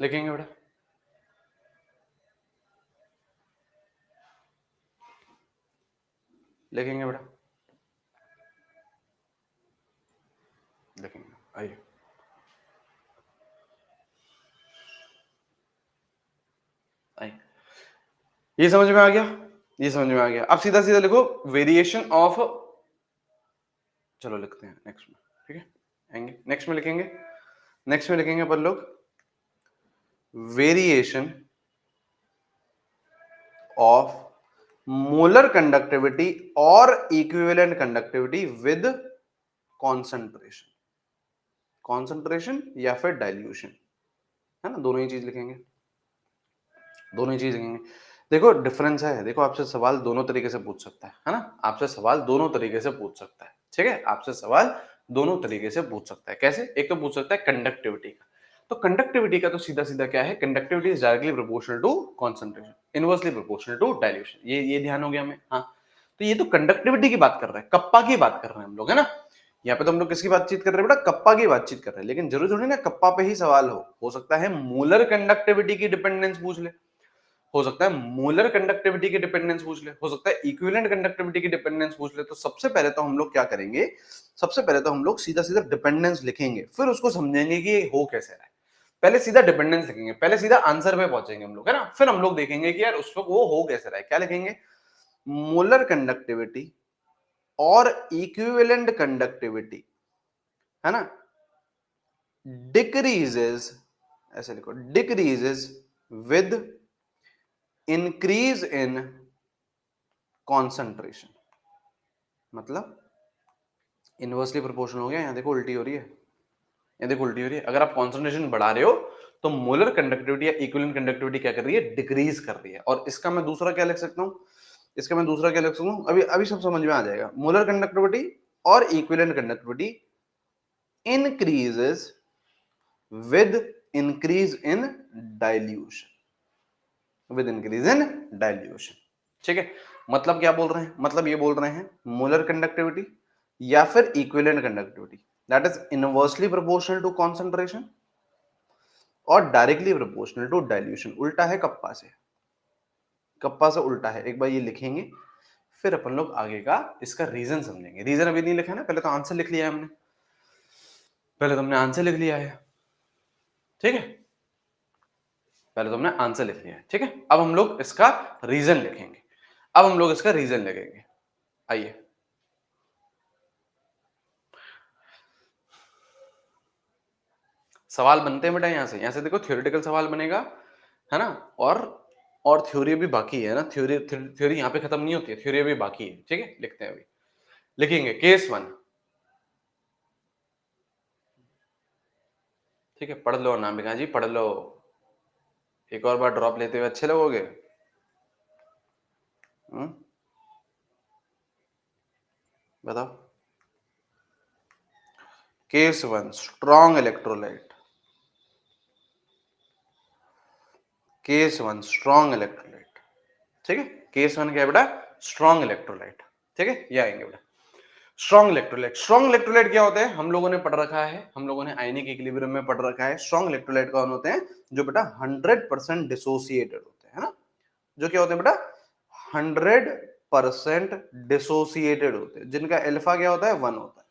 लिखेंगे बेटा, लिखेंगे बेटा, लिखेंगे। आइए, आइए, ये समझ में आ गया, ये समझ में आ गया। अब सीधा सीधा लिखो वेरिएशन ऑफ, चलो लिखते हैं नेक्स्ट में, ठीक है, आएंगे नेक्स्ट में लिखेंगे, नेक्स्ट में लिखेंगे अपन लोग वेरिएशन ऑफ मोलर कंडक्टिविटी और equivalent conductivity with concentration, concentration या फिर डाइल्यूशन, है ना, दोनों ही चीज लिखेंगे, दोनों ही चीज लिखेंगे। देखो डिफरेंस है, देखो आपसे सवाल दोनों तरीके से पूछ सकता है ना, आपसे सवाल दोनों तरीके से पूछ सकता है, ठीक है, आपसे सवाल दोनों तरीके से पूछ सकता है। कैसे? एक तो पूछ सकता है कंडक्टिविटी का, तो कंडक्टिविटी का तो सीधा सीधा क्या है, conductivity is directly proportional to concentration, inversely proportional to dilution. ये ध्यान हो गया हमें, हाँ। तो ये तो कंडक्टिविटी की बात कर रहे हैं, कप्पा की बात कर रहे हैं हम लोग, है ना। यहाँ पे तो हम लोग किसकी बातचीत कर रहे हैं बेटा, कप्पा की बातचीत कर रहे हैं। लेकिन जरूरी थोड़ी ना कप्पा पे ही सवाल हो सकता है मोलर कंडक्टिविटी की डिपेंडेंस पूछ ले, हो सकता है मोलर कंडक्टिविटी की डिपेंडेंस पूछ ले, हो सकता है इक्विवेलेंट कंडक्टिविटी की डिपेंडेंस पूछ ले। तो सबसे पहले तो हम लोग क्या करेंगे, सबसे पहले तो हम लोग सीधा सीधा डिपेंडेंस लिखेंगे, फिर उसको समझेंगे कि ये हो कैसे रहा है। पहले सीधा डिपेंडेंस लिखेंगे, पहले सीधा आंसर पे पहुंचेंगे हम लोग, है ना, फिर हम लोग देखेंगे कि यार उस वक्त वो हो कैसे रहा है। क्या लिखेंगे, मोलर कंडक्टिविटी और इक्विवेलेंट कंडक्टिविटी, है ना, डिक्रीजेस, ऐसे लिखो, decreases with increase in concentration. मतलब इनवर्सली प्रोपोर्शनल हो गया, यहां देखो उल्टी हो रही है, यहां देखो उल्टी हो रही है। अगर आप कॉन्सेंट्रेशन बढ़ा रहे हो तो मोलर कंडक्टिविटी या इक्विवेलेंट कंडक्टिविटी क्या कर रही है, डिक्रीज कर रही है। और इसका मैं दूसरा क्या लिख सकता हूं, इसका मैं दूसरा क्या लिख सकता हूं, अभी अभी सब समझ में आ जाएगा। मोलर कंडक्टिविटी और equivalent conductivity increases with increase in dilution, with increase in dilution, ठीक है। मतलब क्या बोल रहे हैं, मतलब ये बोल रहे हैं मोलर कंडक्टिविटी या फिर equivalent conductivity that is inversely proportional to concentration और डायरेक्टली प्रोपोर्शनल टू डाइल्यूशन। उल्टा है कप्पा से, कप्पा से उल्टा है। एक बार ये लिखेंगे, फिर अपन लोग आगे का इसका रीजन समझेंगे। रीजन अभी नहीं लिखा है ना, पहले तो आंसर लिख लिया है हमने, पहले तो हमने आंसर लिख लिया है, ठीक है, पहले तो हमने आंसर लिख लिया है, ठीक है। अब हम लोग इसका रीजन लिखेंगे, अब हम लोग इसका रीजन लिखेंगे। आइए, सवाल बनते हैं बेटा यहां से देखो थ्योरेटिकल सवाल बनेगा, है ना, और थ्योरी अभी बाकी है ना, थ्योरी यहां पे खत्म नहीं होती है, थ्योरी अभी बाकी है, ठीक है। लिखते हैं अभी, लिखेंगे केस 1, ठीक है, पढ़ लो अनामिका जी, पढ़ लो, एक और बार ड्रॉप लेते हुए अच्छे लगोगे। बताओ, case 1 strong electrolyte, case 1 strong electrolyte, ठीक है। केस 1 क्या है बेटा, स्ट्रॉन्ग इलेक्ट्रोलाइट, ठीक है, ये आएंगे बेटा स्ट्रॉन्ग इलेक्ट्रोलाइट। स्ट्रॉन्ग इलेक्ट्रोलाइट क्या होते हैं, हम लोगों ने पढ़ रखा है, हम लोगों ने आयनिक इक्विलिब्रियम में पढ़ रखा है। स्ट्रॉन्ग इलेक्ट्रोलाइट कौन होते हैं, जो बेटा 100% डिसोसिएटेड होते हैं, है ना, जो क्या होते हैं बेटा 100% डिसोसिएटेड होते हैं, जिनका अल्फा क्या होता है 1 होता है,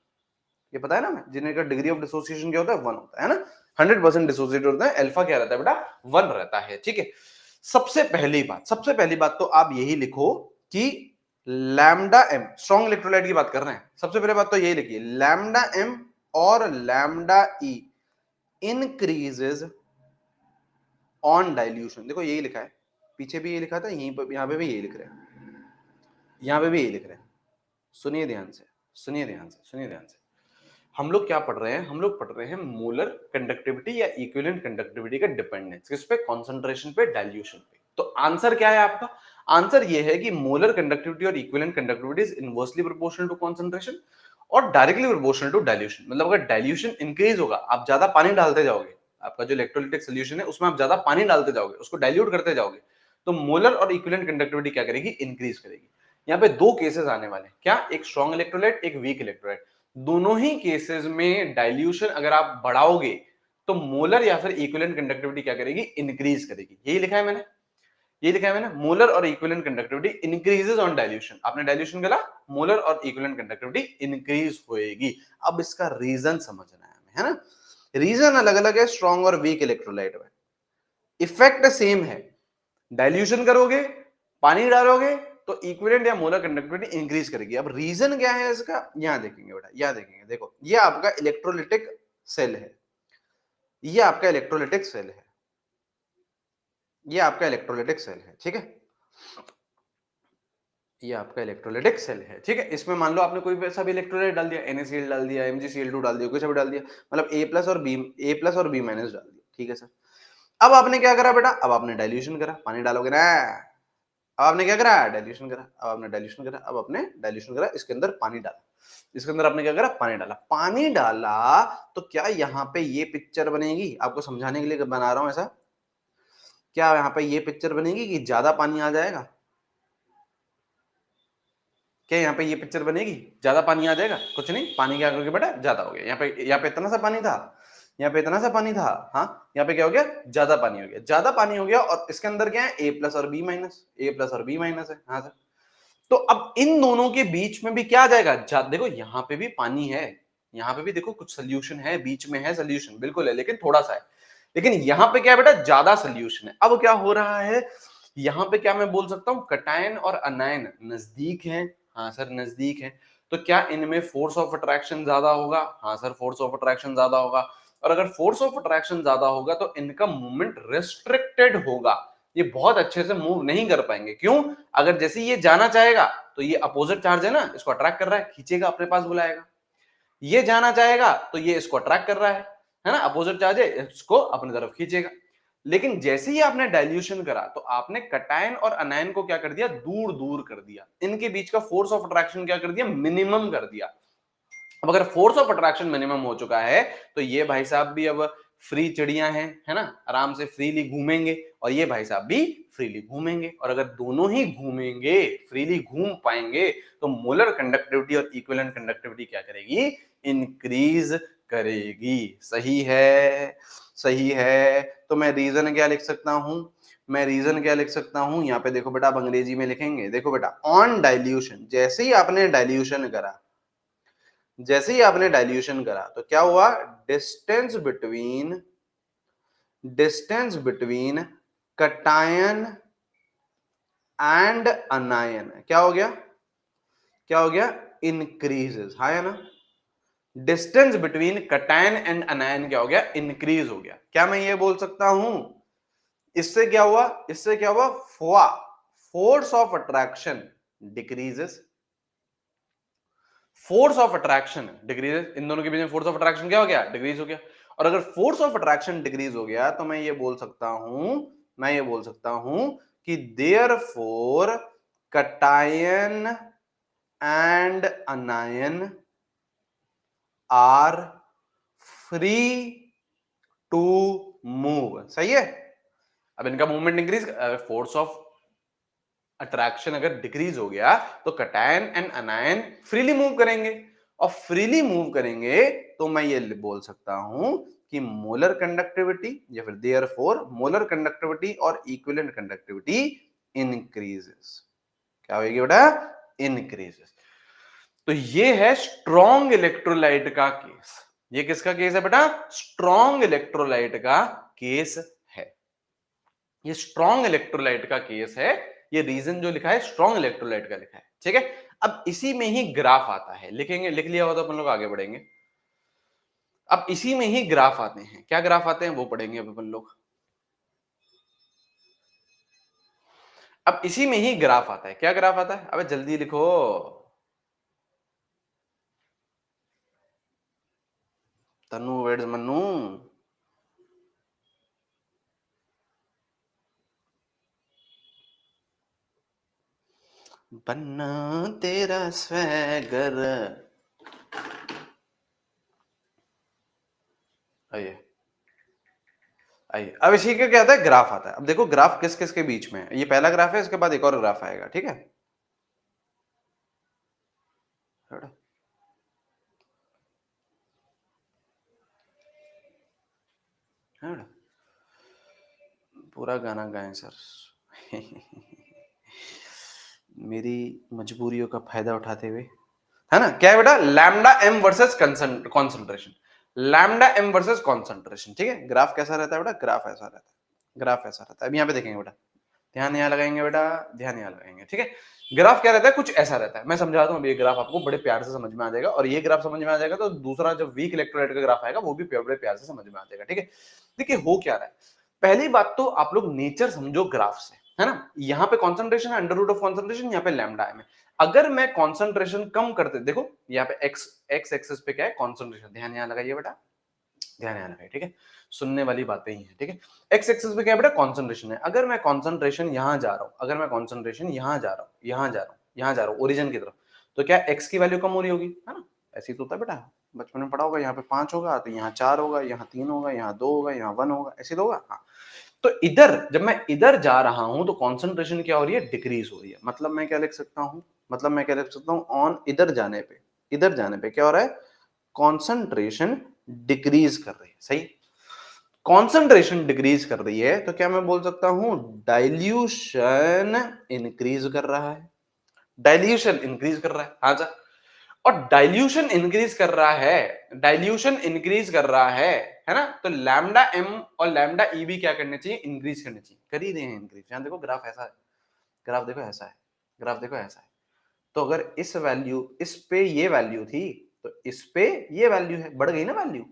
ये पता है ना हमें, जिनका डिग्री ऑफ डिसोसिएशन क्या होता है 1 होता है ना, 100% डिसोसिएटेड होता है, अल्फा क्या रहता है बेटा 1 रहता है, ठीक है। सबसे पहली बात तो आप यही लिखो कि लैम्डा एम, स्ट्रॉन्ग इलेक्ट्रोलाइट की बात कर रहे हैं, सबसे पहले बात तो यही लिखिए, लैम्डा एम और lambda E increases on dilution. देखो यही लिखा है, पीछे भी ये लिखा था, यहीं पर यहां पे भी यही लिख रहे हैं, यहां पे भी यही लिख रहे हैं। सुनिए ध्यान से, सुनिए ध्यान से, सुनिए ध्यान से। हम लोग क्या पढ़ रहे हैं, हम लोग पढ़ रहे हैं मोलर कंडक्टिविटी या इक्विवेलेंट कंडक्टिविटी का डिपेंडेंस किस पे, कंसंट्रेशन पे, डाइल्यूशन पे। तो आंसर क्या है आपका, आंसर ये है कि मोलर कंडक्टिविटी और equivalent conductivity is inversely proportional to concentration और डायरेक्टली प्रोपोर्शनल टू डाइल्यूशन। मतलब अगर डाइल्यूशन इंक्रीज होगा, आप ज्यादा पानी डालते जाओगे, आपका जो इलेक्ट्रोलाइटिक सॉल्यूशन है उसमें आप ज्यादा पानी डालते जाओगे, उसको डाइल्यूट करते जाओगे, तो मोलर और इक्विवेलेंट कंडक्टिविटी क्या करेगी, इंक्रीज करेगी। यहाँ पे दो केसेस आने वाले हैं, क्या, एक स्ट्रॉन्ग इलेक्ट्रोलाइट, एक वीक इलेक्ट्रोलाइट। दोनों ही केसेस में डाइल्यूशन अगर आप बढ़ाओगे तो मोलर या फिर इक्विवेलेंट कंडक्टिविटी क्या करेगी, इंक्रीज करेगी। यही लिखा है मैंने, ये लिखा है मैंने, मोलर और equivalent conductivity increases on dilution. आपने डाइल्यूशन करा, मोलर और इक्विवेलेंट कंडक्टिविटी इंक्रीज होएगी। अब इसका रीजन समझना है हमें, है ना। रीजन अलग अलग है स्ट्रॉन्ग और वीक इलेक्ट्रोलाइट में, इफेक्ट सेम है। डाइल्यूशन करोगे, पानी डालोगे तो इक्विवेलेंट या मोलर कंडक्टिविटी इंक्रीज करेगी। अब रीजन क्या है इसका, यहां देखेंगे बेटा, यहां देखेंगे, देखो ये आपका इलेक्ट्रोलिटिक सेल है, ये आपका इलेक्ट्रोलिटिक सेल है, ये आपका इलेक्ट्रोलिटिक सेल है, ठीक है। ये आपका इलेक्ट्रोलाइटिक सेल है, ठीक है। इसमें मान लो आपने कोई भी ऐसा भी इलेक्ट्रोलाइट डाल दिया, NaCl डाल दिया, MgCl2 डाल दिया, कुछ भी डाल दिया, मतलब A+ और B- डाल दिया, ठीक है सर। अब आपने क्या करा बेटा, अब आपने डाइल्यूशन करा, पानी डालोगे ना, अब आपने क्या करा, डाइल्यूशन करा, अब आपने डाइल्यूशन करा, अब आपने डाइल्यूशन करा, इसके अंदर पानी डाला, इसके अंदर आपने क्या करा, पानी डाला, पानी डाला तो क्या यहाँ पे ये पिक्चर बनेगी, आपको समझाने के लिए बना रहा हूं ऐसा, क्या यहाँ पे ये पिक्चर बनेगी कि ज्यादा पानी आ जाएगा, क्या यहाँ पे ये पिक्चर बनेगी, ज्यादा पानी आ जाएगा, कुछ नहीं, पानी क्या करोगे बेटा, ज्यादा हो गया, यहाँ पे इतना सा पानी था, यहाँ पे इतना सा पानी था, हाँ, यहाँ पे क्या हो गया, ज्यादा पानी हो गया, ज्यादा पानी हो गया, और इसके अंदर क्या है, A+ और B- है, हाँ सर। तो अब इन दोनों के बीच में भी क्या आ जाएगा, देखो यहाँ पे भी पानी है, यहाँ पे भी देखो कुछ सोल्यूशन है, बीच में है सोल्यूशन, बिल्कुल है, लेकिन थोड़ा सा है, लेकिन यहाँ पे क्या है बेटा, ज्यादा सोल्यूशन है। अब क्या हो रहा है, यहाँ पे क्या मैं बोल सकता हूं, कटायन और अनायन नजदीक हैं, हाँ सर नजदीक है, तो क्या इनमें फोर्स ऑफ अट्रैक्शन ज्यादा होगा, हाँ सर फोर्स ऑफ अट्रैक्शन ज्यादा होगा, और अगर फोर्स ऑफ अट्रैक्शन ज्यादा होगा तो इनका मूवमेंट रिस्ट्रिक्टेड होगा, ये बहुत अच्छे से मूव नहीं कर पाएंगे, क्यों, अगर जैसे ये जाना चाहेगा तो ये अपोजिट चार्ज है ना, इसको अट्रैक्ट कर रहा है, खींचेगा अपने पास बुलाएगा, ये जाना चाहेगा तो ये इसको अट्रैक्ट कर रहा है ना, अपोजिट चार्ज है, इसको अपनी तरफ खींचेगा। लेकिन जैसे ही आपने डाइल्यूशन करा तो आपने कटायन और अनायन को क्या कर दिया, दूर दूर कर दिया, इनके बीच का फोर्स ऑफ अट्रैक्शन क्या कर दिया, मिनिमम कर दिया। अब अगर फोर्स ऑफ अट्रैक्शन मिनिमम हो चुका है तो ये भाई साहब भी अब फ्री चिड़ियां हैं, है ना, आराम से फ्रीली घूमेंगे, और ये भाई साहब भी फ्रीली घूमेंगे, और अगर दोनों ही घूमेंगे, फ्रीली घूम पाएंगे, तो मोलर कंडक्टिविटी और इक्विवेलेंट कंडक्टिविटी क्या करेगी, इंक्रीज करेगी। सही है, सही है। तो मैं रीजन क्या लिख सकता हूं, मैं रीजन क्या लिख सकता हूं, यहाँ पे देखो बेटा, अब अंग्रेजी में लिखेंगे, देखो बेटा, ऑन डाइल्यूशन, जैसे ही आपने डाइल्यूशन करा, जैसे ही आपने डाइल्यूशन करा तो क्या हुआ, डिस्टेंस बिटवीन कटायन एंड अनायन क्या हो गया, क्या हो गया, इंक्रीजेस, हाँ है ना, डिस्टेंस बिटवीन कटायन एंड अनायन क्या हो गया, इंक्रीज हो गया। क्या मैं ये बोल सकता हूं, इससे क्या हुआ, इससे क्या हुआ, force of attraction decreases, force of attraction decrease, इन दोनों के बीच में फोर्स ऑफ अट्रैक्शन क्या हो गया, डिक्रीज हो गया। और अगर फोर्स ऑफ अट्रैक्शन डिक्रीज हो गया तो मैं ये बोल सकता हूं, मैं ये बोल सकता हूं कि therefore cation and anion are free to move. सही है, अब इनका movement increase, force of attraction अगर डिक्रीज हो गया तो cation and anion freely move करेंगे, और फ्रीली मूव करेंगे तो मैं ये बोल सकता हूं कि मोलर कंडक्टिविटी या फिर देयरफॉर मोलर कंडक्टिविटी और इक्विवेलेंट कंडक्टिविटी इंक्रीजेस। क्या होगी बेटा, इंक्रीजेस। तो ये है स्ट्रॉन्ग इलेक्ट्रोलाइट का केस। ये किसका केस है बेटा, स्ट्रॉन्ग इलेक्ट्रोलाइट का केस है, ये स्ट्रॉन्ग इलेक्ट्रोलाइट का केस है, ये रीजन जो लिखा है स्ट्रॉन्ग इलेक्ट्रोलाइट का लिखा है, ठीक है। अब इसी में ही ग्राफ आता है, लिखेंगे, लिख लिया हो तो अपन लोग आगे बढ़ेंगे। अब इसी में ही ग्राफ आते हैं, क्या ग्राफ आते हैं वो पढ़ेंगे अब अपन लोग। अब इसी में ही ग्राफ आता है, क्या ग्राफ आता है, अबे जल्दी लिखो, तनु वेड्स मन्नू। बनना तेरा स्वैगर, आइए आइए, अब इसी का क्या आता है, ग्राफ आता है। अब देखो ग्राफ किस किस के बीच में है, ये पहला ग्राफ है, इसके बाद एक और ग्राफ आएगा, ठीक है। पूरा गाना गाएं सर। मेरी मजबूरियों का फायदा उठाते हुए, है ना, क्या है बेटा, lambda M versus concentration, lambda M versus concentration, ठीक है। ग्राफ कैसा रहता है बेटा, ग्राफ ऐसा रहता है, ग्राफ ऐसा रहता है। अब यहाँ पे देखेंगे बेटा, ध्यान यहाँ लगाएंगे बेटा, ध्यान यहाँ लगाएंगे, ठीक है। ग्राफ क्या रहता है, कुछ ऐसा रहता है, मैं समझाता हूँ, अब ये ग्राफ आपको बड़े प्यार से समझ में आ जाएगा, और ये ग्राफ समझ में आ जाएगा तो दूसरा जब वीक इलेक्ट्रोलाइट का ग्राफ आएगा वो भी बड़े प्यार से समझ में आ जाएगा, ठीक है। देखिए हो क्या रहा है, पहली बात तो आप लोग नेचर समझो ग्राफ से, है ना, यहाँ पे कॉन्सेंट्रेशन है, अंडर रूट ऑफ कॉन्सेंट्रेशन, यहाँ पे लैम्डा एम है। अगर मैं कॉन्सेंट्रेशन कम करते, देखो यहाँ पे एक्स एक्सेस पे क्या है, कॉन्सेंट्रेशन, ध्यान यहाँ लगाइए बेटा, ध्यान यहाँ लगाइए, ठीक है, सुनने वाली बातें ही है, ठीक है। एक्स एक्सेस पे क्या है बेटा, कॉन्सेंट्रेशन है। अगर मैं कॉन्सेंट्रेशन यहाँ जा रहा हूँ, अगर मैं कॉन्सेंट्रेशन यहाँ जा रहा हूँ, यहाँ जा रहा हूँ, यहाँ जा रहा हूँ ओरिजिन की तरफ, तो क्या एक्स की वैल्यू कम हो रही होगी, है ना, ऐसे ही तो होता है बेटा, बचपन में पढ़ा होगा, यहाँ पे 5 होगा तो यहाँ 4 होगा, यहाँ 3 होगा, यहाँ 2 होगा, यहाँ 1 होगा, ऐसे तो होगा। हाँ, तो इधर जब मैं इधर जा रहा हूं तो कॉन्सेंट्रेशन क्या हो रही है, डिक्रीज हो रही है। मतलब मैं क्या लिख सकता हूं, मतलब मैं क्या लिख सकता हूं, ऑन इधर जाने पे क्या हो रहा है, कॉन्सेंट्रेशन डिक्रीज कर रही है, सही, कॉन्सेंट्रेशन डिक्रीज कर रही है, तो क्या मैं बोल सकता हूं, डाइल्यूशन इंक्रीज कर रहा है, डाइल्यूशन इंक्रीज कर रहा है, हाँ जा, और डाइल्यूशन इंक्रीज कर रहा है, डाइल्यूशन इंक्रीज कर रहा है ना, तो लैम्डा एम और लैम्डा ई भी क्या करने चाहिए, इंक्रीज करने चाहिए, कर ही रहे हैं इंक्रीज। यहां देखो ग्राफ ऐसा है, ग्राफ देखो ऐसा है, ग्राफ देखो ऐसा है, तो अगर इस वैल्यू, इस पे ये वैल्यू थी, तो इस पे ये वैल्यू है, बढ़ गई ना वैल्यू,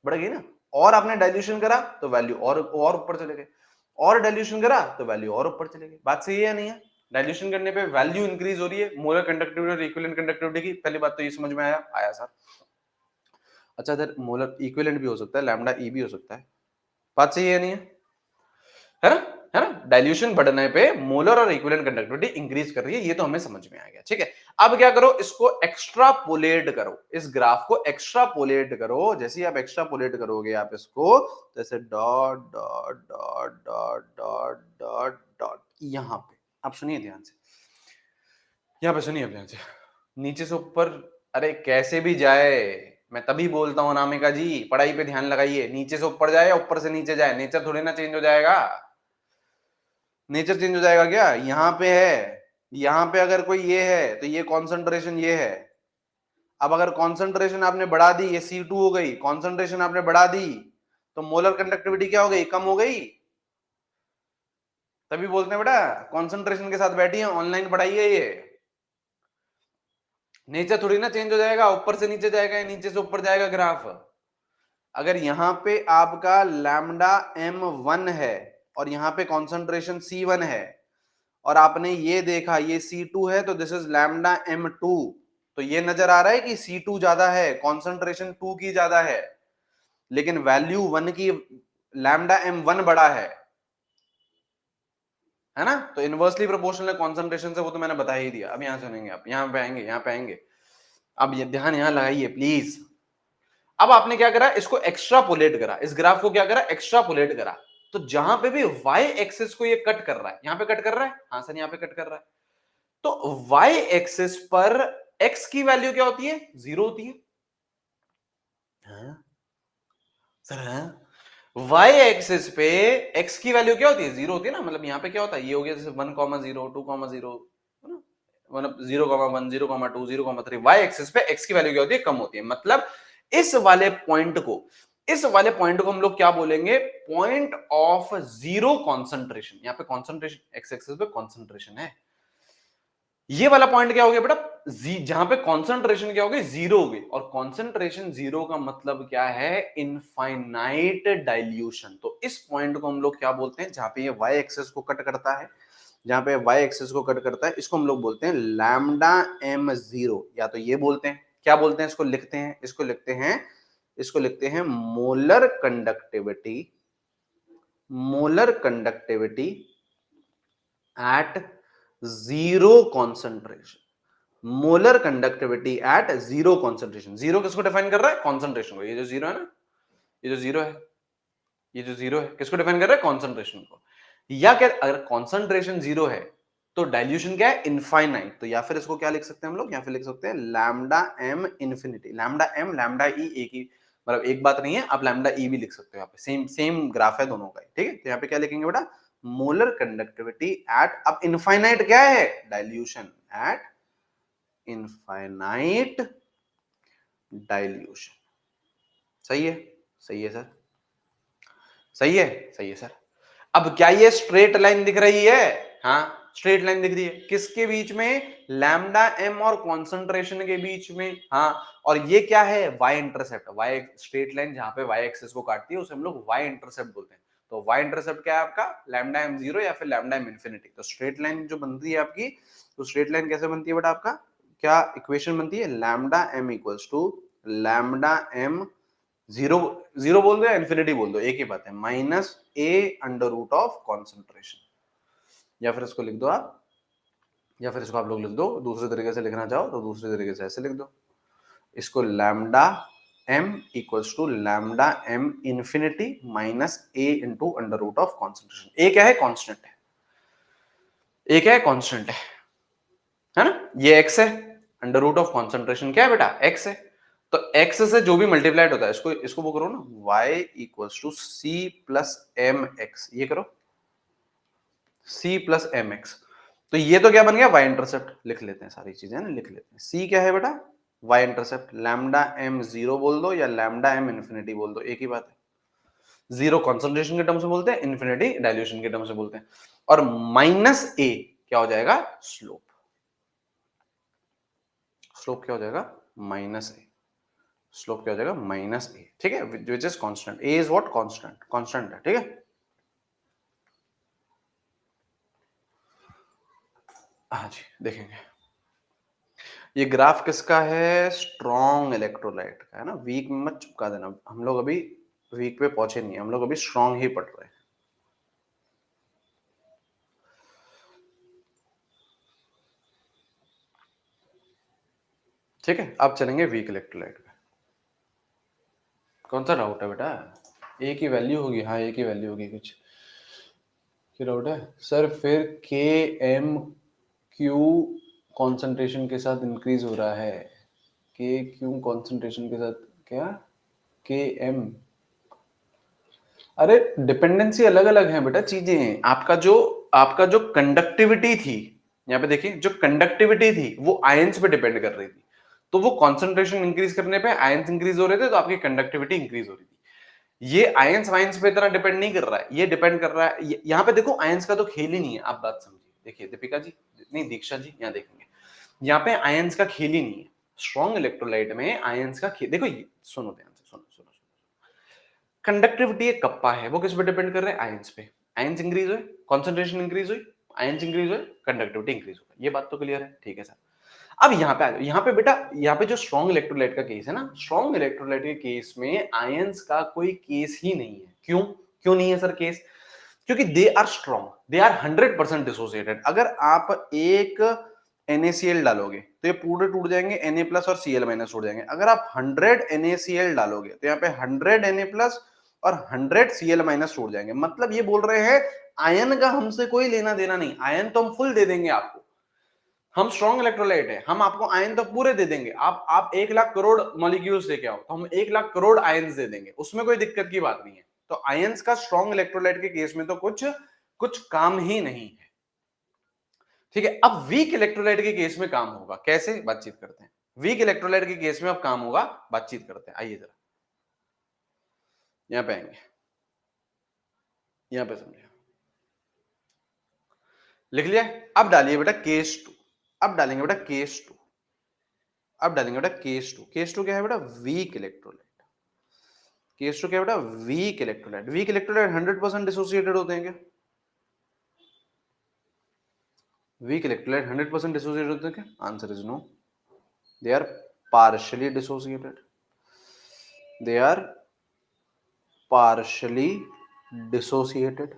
बढ़ गई ना, और आपने डाइल्यूशन करा तो वैल्यू और ऊपर चले गए, और डाइल्यूशन करा तो वैल्यू और ऊपर चले गई। बात सही है या नहीं है, डाइल्यूशन करने पे वैल्यू इंक्रीज हो रही है, मोलर कंडक्टिविटी और इक्विवेलेंट कंडक्टिविटी की, पहली बात तो ये समझ में आया, आया सर। अच्छा इधर मोलर इक्विवेलेंट भी हो सकता है, लैम्डा ई भी हो सकता है, बात सही है नहीं है ना, है ना, डाइल्यूशन बढ़ने पे मोलर और इक्विवेलेंट कंडक्टिविटी इंक्रीज कर रही है, ये तो हमें समझ में आ गया, ठीक है। अब क्या करो, इसको एक्स्ट्रापोलेट करो, इस ग्राफ को एक्स्ट्रापोलेट करो, जैसे ही आप एक्स्ट्रापोलेट करोगे आप इसको, जैसे dot dot dot dot dot dot dot, यहां पे आप सुनिए ध्यान से, यहां पे सुनिए ध्यान से, नीचे से ऊपर, अरे कैसे भी जाए, मैं तभी बोलता हूं अनामिका जी, पढ़ाई पे ध्यान लगाइए, नीचे से ऊपर जाए या ऊपर से नीचे जाए, नेचर थोड़ी ना चेंज हो जाएगा, नेचर चेंज हो जाएगा क्या, यहाँ पे है, यहाँ पे अगर कोई ये है तो ये कॉन्सेंट्रेशन ये है, अब अगर कॉन्सेंट्रेशन आपने बढ़ा दी, ये C2 हो गई, कॉन्सेंट्रेशन आपने बढ़ा दी, तो मोलर कंडक्टिविटी क्या हो गई, कम हो गई, तभी बोलते हैं बेटा कॉन्सेंट्रेशन के साथ बैठी है, ऑनलाइन पढ़ाई है ये, नेचर थोड़ी ना चेंज हो जाएगा, ऊपर से नीचे जाएगा या नीचे से ऊपर जाएगा ग्राफ। अगर यहाँ पे आपका लैम्डा m1 है और यहाँ पे कॉन्सेंट्रेशन C1 है, और आपने ये देखा ये C2 है, तो दिस इज लैम्डा m2, तो ये नजर आ रहा है कि C2 ज्यादा है, कॉन्सेंट्रेशन 2 की ज्यादा है, लेकिन वैल्यू 1 की, लैम्डा m1 बड़ा है ना, तो इनवर्सली प्रोपोर्शनल कॉन्सेंट्रेशन से, वो तो मैंने बता ही दिया। अब यहां सुनेंगे आप, यहाँ पे आएंगे, यहाँ पे आएंगे, अब ये ध्यान यहां लगाइए प्लीज। अब आपने क्या करा, इसको एक्स्ट्रापोलेट करा, इस ग्राफ को क्या करा, एक्स्ट्रापोलेट करा, तो जहां पे भी y एक्सिस को ये कट कर रहा है, यहां पे कट कर रहा है, हाँ सर यहाँ पे कट कर रहा है, तो y एक्सिस पर x की वैल्यू क्या होती है, 0 होती है, हाँ? सर हाँ? y एक्सिस पे x की वैल्यू क्या होती है, 0 होती है ना, मतलब यहाँ पे क्या होता है, ये हो गया जैसे 1,0 2,0 है ना, मतलब 0,1 0,2 0,3, y एक्सिस पे x की वैल्यू क्या होती है, कम होती है, मतलब इस वाले पॉइंट को, इस वाले पॉइंट को हम लोग क्या बोलेंगे, पॉइंट ऑफ जीरो कॉन्सेंट्रेशन, यहाँ पे कॉन्सेंट्रेशन x एक्सिस पे कॉन्सेंट्रेशन है, ये वाला पॉइंट क्या हो गया बेटा, जहां पे कॉन्सेंट्रेशन क्या हो गई, 0 हो गई, और कॉन्सेंट्रेशन 0 का मतलब क्या है, इनफाइनाइट डाइल्यूशन। तो इस पॉइंट को हम लोग क्या बोलते हैं, जहां पे ये y एक्सिस को कट करता है, जहां पे y एक्सिस को कट करता है, इसको हम लोग बोलते हैं लैम्डा m0, या तो ये बोलते हैं, क्या बोलते हैं, इसको लिखते हैं, इसको लिखते हैं, इसको लिखते हैं molar conductivity, molar conductivity eight zero concentration, molar conductivity eight zero concentration. Zero किसको डिफाइन कर रहा है, कॉन्सेंट्रेशन को, ये जो जीरो है ना, ये जो जीरो है, ये जो जीरो है किसको डिफाइन कर रहा है, कॉन्सेंट्रेशन को, या क्या, अगर कॉन्सेंट्रेशन जीरो है तो डाइल्यूशन क्या है, इनफाइनाइट, तो या फिर इसको क्या लिख सकते हैं हम लोग, या फिर लिख सकते हैं lambda m infinity, lambda m lambda e एक ही, मतलब एक बात नहीं है, आप लैम्डा e भी लिख सकते हो, यहाँ पे सेम सेम ग्राफ है दोनों का, ठीक है, तो यहाँ पे क्या लिखेंगे बेटा, मोलर कंडक्टिविटी एट, अब इनफाइनाइट क्या है, डाइल्यूशन, एट इनफाइनाइट डाइल्यूशन, सही है, सही है सर, सही है, सही है सर। अब क्या ये स्ट्रेट लाइन दिख रही है, हाँ स्ट्रेट लाइन दिख रही है, किसके बीच में, लैम्डा एम और कॉन्सेंट्रेशन के बीच में, हाँ, और ये क्या है, y intercept, y straight line जहां पे y एक्सिस को काटती है उसे हम लोग y इंटरसेप्ट बोलते हैं, तो y इंटरसेप्ट क्या है आपका, लैम्डा m 0 या फिर लैम्डा m इंफिनिटी। तो स्ट्रेट लाइन जो बनती है आपकी, तो स्ट्रेट लाइन कैसे बनती है बेटा आपका, क्या इक्वेशन बनती है, lambda m equals to lambda m 0 0 बोल दो या इंफिनिटी बोल दो, एक ही बात है, minus a under root of concentration. या फिर इसको लिख दो आप, या फिर इसको आप लोग लिख दो, दूसरे तरीके से लिखना चाहो तो दूसरे तरीके से ऐसे लिख दो, इसको lambda m equals to lambda m infinity minus a into under root of concentration. a क्या है, कांस्टेंट है, a क्या है, कांस्टेंट है ना, ये x है, अंडर रूट ऑफ कॉन्सेंट्रेशन क्या है बेटा, x है। तो x से जो भी मल्टीप्लाइड होता है, इसको इसको वो करो ना, y equals to c plus m x, ये करो c प्लस एम एक्स। तो ये तो क्या बन गया, y इंटरसेप्ट, लिख लेते हैं सारी चीजें ना, लिख लेते हैं। c क्या है बेटा, y इंटरसेप्ट, लैम्डा m 0 बोल दो या लैम्डा m इंफिनिटी बोल दो, एक ही बात है। 0 कॉन्सेंट्रेशन के टर्म से बोलते हैं, इंफिनिटी डाइल्यूशन के टर्म से बोलते हैं। और माइनस a क्या हो जाएगा, स्लोप, स्लोप क्या हो जाएगा, माइनस ए, स्लोप क्या हो जाएगा, माइनस ए, ठीक है, which is constant, A is what, constant, constant है, ठीक है। हाँ जी, देखेंगे ये ग्राफ किसका है, स्ट्रॉन्ग इलेक्ट्रोलाइट का है ना, वीक में मत चिपका देना, हम लोग अभी वीक पे पहुंचे नहीं, हम लोग अभी स्ट्रॉन्ग ही पढ़ रहे हैं। ठीक है, अब चलेंगे वीक इलेक्ट्रोलाइट पे। कौन सा डाउट है बेटा, एक ही वैल्यू होगी, हाँ एक ही वैल्यू होगी, कुछ क्या डाउट है सर, फिर के एम क्यू कॉन्सेंट्रेशन के साथ इंक्रीज हो रहा है, के क्यू कॉन्सेंट्रेशन के साथ क्या, के एम, अरे डिपेंडेंसी अलग अलग है बेटा चीजें, आपका जो कंडक्टिविटी थी, यहाँ पे देखिए जो कंडक्टिविटी थी वो आयंस पे डिपेंड कर रही थी, तो वो कॉन्सेंट्रेशन इंक्रीज करने पे आयंस इंक्रीज हो रहे थे, तो आपकी कंडक्टिविटी इंक्रीज हो रही थी। ये आयंस वायंस पे इतना डिपेंड नहीं कर रहा है, ये डिपेंड कर रहा है, यहाँ पे देखो आयंस का तो खेल ही नहीं है, आप बात समझिए, देखिए दीपिका जी, नहीं दीक्षा जी, यहाँ देखेंगे, यहाँ पे आयंस का खेल ही नहीं है, स्ट्रॉन्ग इलेक्ट्रोलाइट में आयंस का खेल, देखो ये सुनो ध्यान से, सुनो सुनो, कंडक्टिविटी एक कप्पा है, वो किस पे डिपेंड कर रहे हैं, आयंस पे, आयंस इंक्रीज हुए, कॉन्सेंट्रेशन इंक्रीज हुई, आयंस इंक्रीज हुए, कंडक्टिविटी इंक्रीज हुई, ये बात तो क्लियर है, ठीक है सर। अब यहाँ पे आ जाओ, यहाँ पे बेटा, यहाँ पे जो स्ट्रॉन्ग इलेक्ट्रोलाइट का केस है ना, स्ट्रॉन्ग इलेक्ट्रोलाइट के केस में आयंस का कोई केस ही नहीं है, क्यों, क्यों नहीं है सर केस, क्योंकि they are strong, they are 100% dissociated. अगर आप एक NaCl डालोगे तो ये पूरे टूट जाएंगे, Na प्लस और Cl माइनस टूट जाएंगे। अगर आप 100 NaCl डालोगे तो यहाँ पे 100 Na प्लस और 100 Cl माइनस टूट जाएंगे। मतलब ये बोल रहे हैं आयन का हमसे कोई लेना देना नहीं, आयन तो हम फुल दे देंगे आपको, हम स्ट्रॉन्ग इलेक्ट्रोलाइट है, हम आपको आयन तो पूरे दे देंगे। आप 1 लाख करोड़ मॉलिक्यूल्स लेके आओ तो हम 1 लाख करोड़ आयन्स दे देंगे, उसमें कोई दिक्कत की बात नहीं है। तो आयंस का स्ट्रॉन्ग इलेक्ट्रोलाइट के केस में तो कुछ कुछ काम ही नहीं है, ठीक है। अब वीक इलेक्ट्रोलाइट के केस में काम होगा, कैसे, बातचीत करते हैं। वीक इलेक्ट्रोलाइट के केस में अब काम होगा, बातचीत करते हैं, आइए जरा यहां पे आएंगे, यहां पे समझिए, लिख लिया। अब डालिए बेटा केस 2, अब डालेंगे बेटा केस 2, अब डालेंगे बेटा केस 2। केस 2 क्या है बेटा, वीक इलेक्ट्रोलाइट। केस 2 क्या है बेटा, weak electrolyte. Weak electrolyte 100% dissociated होते हैं क्या, वीक इलेक्ट्रोलाइट 100% डिसोसिएटेड होते हैं क्या, answer is no, they are partially dissociated, they are partially dissociated,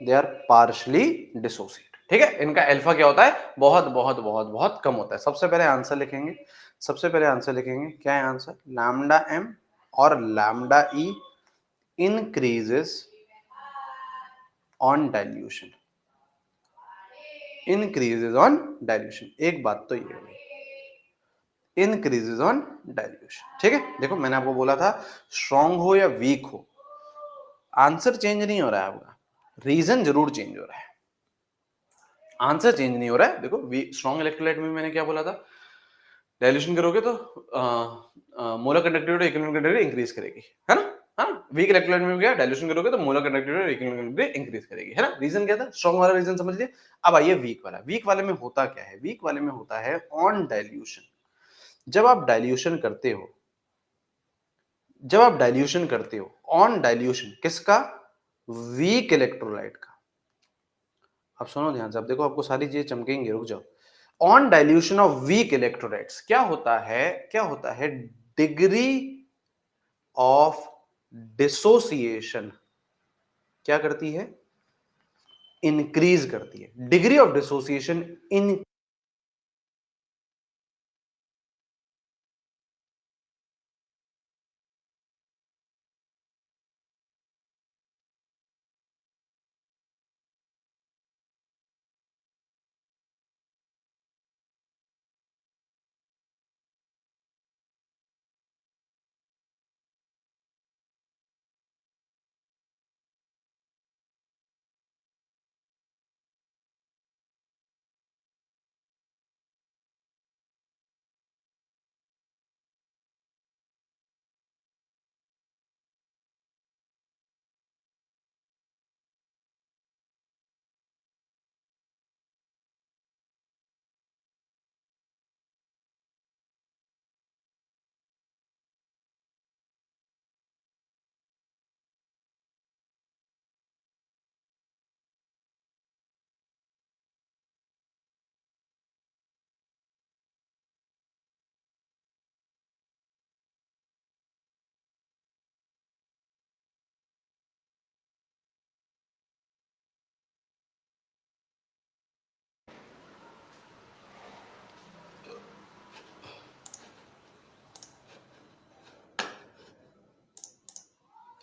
they are partially dissociated, ठीक है। इनका अल्फा क्या होता है, बहुत बहुत बहुत बहुत कम होता है। सबसे पहले आंसर लिखेंगे, सबसे पहले आंसर लिखेंगे, क्या है आंसर, लैम्डा m और lambda e increases on dilution, increases on dilution। एक बात तो ये है, इंक्रीजेज ऑन डाइल्यूशन, ठीक है। देखो मैंने आपको बोला था स्ट्रॉन्ग हो या वीक हो, आंसर चेंज नहीं हो रहा है आपका, रीजन जरूर चेंज हो रहा है, आंसर चेंज नहीं हो रहा है। देखो स्ट्रॉन्ग इलेक्ट्रोलाइट में मैंने क्या बोला था, डाइल्यूशन करोगे तो molar conductivity equilibrium conductivity increase करेगी, है ना, हाँ। वीक इलेक्ट्रोलाइट में क्या, डाइल्यूशन करोगे तो molar conductivity equilibrium conductivity increase करेगी, है ना। रीजन क्या था, स्ट्रॉन्ग वाला रीजन समझ लिया। अब आइए वीक वाला, वीक वाले में होता क्या है, वीक वाले में होता है ऑन डाइल्यूशन। जब आप डाइल्यूशन करते हो, जब आप डाइल्यूशन करते हो, ऑन डाइल्यूशन किसका? वीक इलेक्ट्रोलाइट का। अब सुनो ध्यान से, अब देखो आपको सारी चीजें चमकेंगी, रुक जाओ। On dilution of weak electrolytes क्या होता है? क्या होता है? डिग्री ऑफ डिसोसिएशन क्या करती है? इंक्रीज करती है। Degree of dissociation in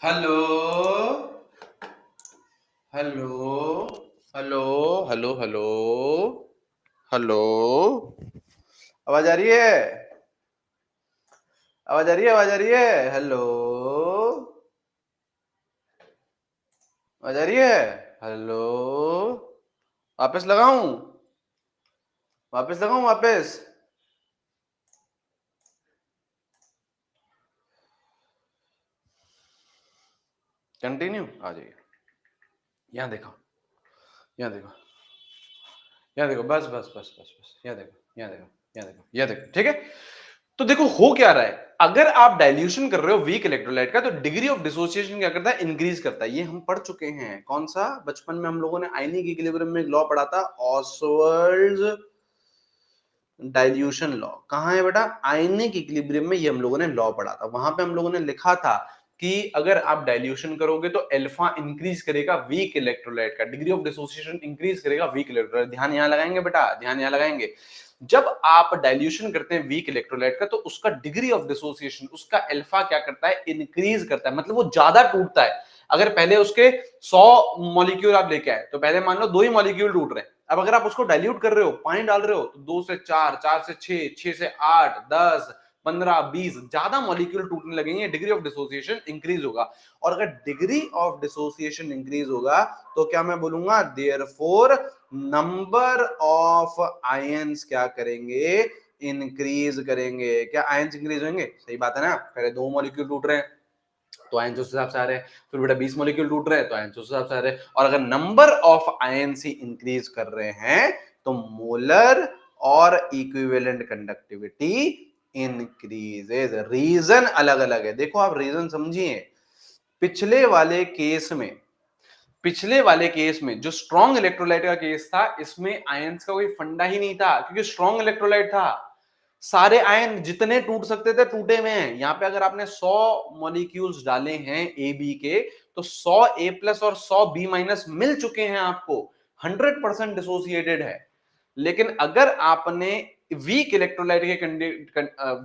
hello hello hello hello hello hello, आवाज आ रही है? आवाज आ रही है? आवाज आ रही है? हेलो, आवाज आ रही है? हेलो, वापस लगाऊं? वापस लगाऊं? वापस? कंटिन्यू, आ जाइए। यहाँ देखो, यहाँ देखो, यहाँ देखो, बस बस बस बस बस, यहाँ देखो, यहाँ देखो, यहाँ देखो, यहाँ देखो, ठीक है। तो देखो हो क्या रहा है, अगर आप डाइल्यूशन कर रहे हो वीक इलेक्ट्रोलाइट का, तो डिग्री ऑफ डिसोसिएशन क्या करता है? इंक्रीज करता है। ये हम पढ़ चुके हैं। कौन सा? बचपन में हम लोगों ने आयनिक इक्विलिब्रियम में एक लॉ पढ़ा था, ऑसवर्ल्ड डाइल्यूशन लॉ। कहां है बेटा? आयनिक इक्विलिब्रियम में ये हम लोगों ने लॉ पढ़ा था। वहां पे हम लोगों ने लिखा था कि अगर आप डाइल्यूशन करोगे तो अल्फा इंक्रीज करेगा वीक इलेक्ट्रोलाइट का, डिग्री ऑफ डिसोसिएशन इंक्रीज करेगा वीक इलेक्ट्रोलाइट। ध्यान यहां लगाएंगे बेटा, ध्यान यहां लगाएंगे। जब आप डाइल्यूशन करते हैं वीक इलेक्ट्रोलाइट का, तो उसका डिग्री ऑफ डिसोसिएशन, उसका अल्फा क्या करता है? इंक्रीज करता है, मतलब वो ज्यादा टूटता है। अगर पहले उसके 100 मॉलिक्यूल आप लेके आए, तो पहले मान लो 2 ही मॉलिक्यूल टूट रहे हैं। अब अगर आप उसको डाइल्यूट कर रहे हो, पानी डाल रहे हो, तो 2 से 4, 4 से 6, 6 से 8, 10, 15, 20 ज्यादा मॉलिक्यूल टूटने लगेंगे, डिग्री ऑफ डिसोसिएशन इंक्रीज होगा। और अगर डिग्री ऑफ डिसोसिएशन इंक्रीज होगा, तो क्या मैं बोलूंगा? देयरफॉर नंबर ऑफ आयंस क्या करेंगे? इंक्रीज करेंगे। क्या आयंस इंक्रीज होंगे? सही बात है ना। पहले 2 मॉलिक्यूल टूट रहे हैं, तो आयंस उस हिसाब से आ रहे हैं। फिर बेटा 20 मॉलिक्यूल टूट रहे हैं, तो आयंस उस हिसाब से आ रहे हैं। और अगर number of ions he increase कर रहे हैं, तो मोलर और इक्विवेलेंट कंडक्टिविटी इंक्रीजेज। रीजन अलग अलग है, देखो आप रीजन समझिए। पिछले वाले केस में, पिछले वाले केस में जो स्ट्रॉन्ग इलेक्ट्रोलाइट का केस था, इसमें आयंस का कोई फंडा ही नहीं था, क्योंकि स्ट्रॉन्ग इलेक्ट्रोलाइट था। सारे आयन जितने टूट सकते थे टूटे हुए हैं। यहां पे अगर आपने 100 मॉलिक्यूल्स डाले हैं ए बी के, तो 100 ए प्लस और 100 बी माइनस मिल चुके हैं आपको, 100% डिसोसिएटेड है। लेकिन अगर आपने वीक इलेक्ट्रोलाइट के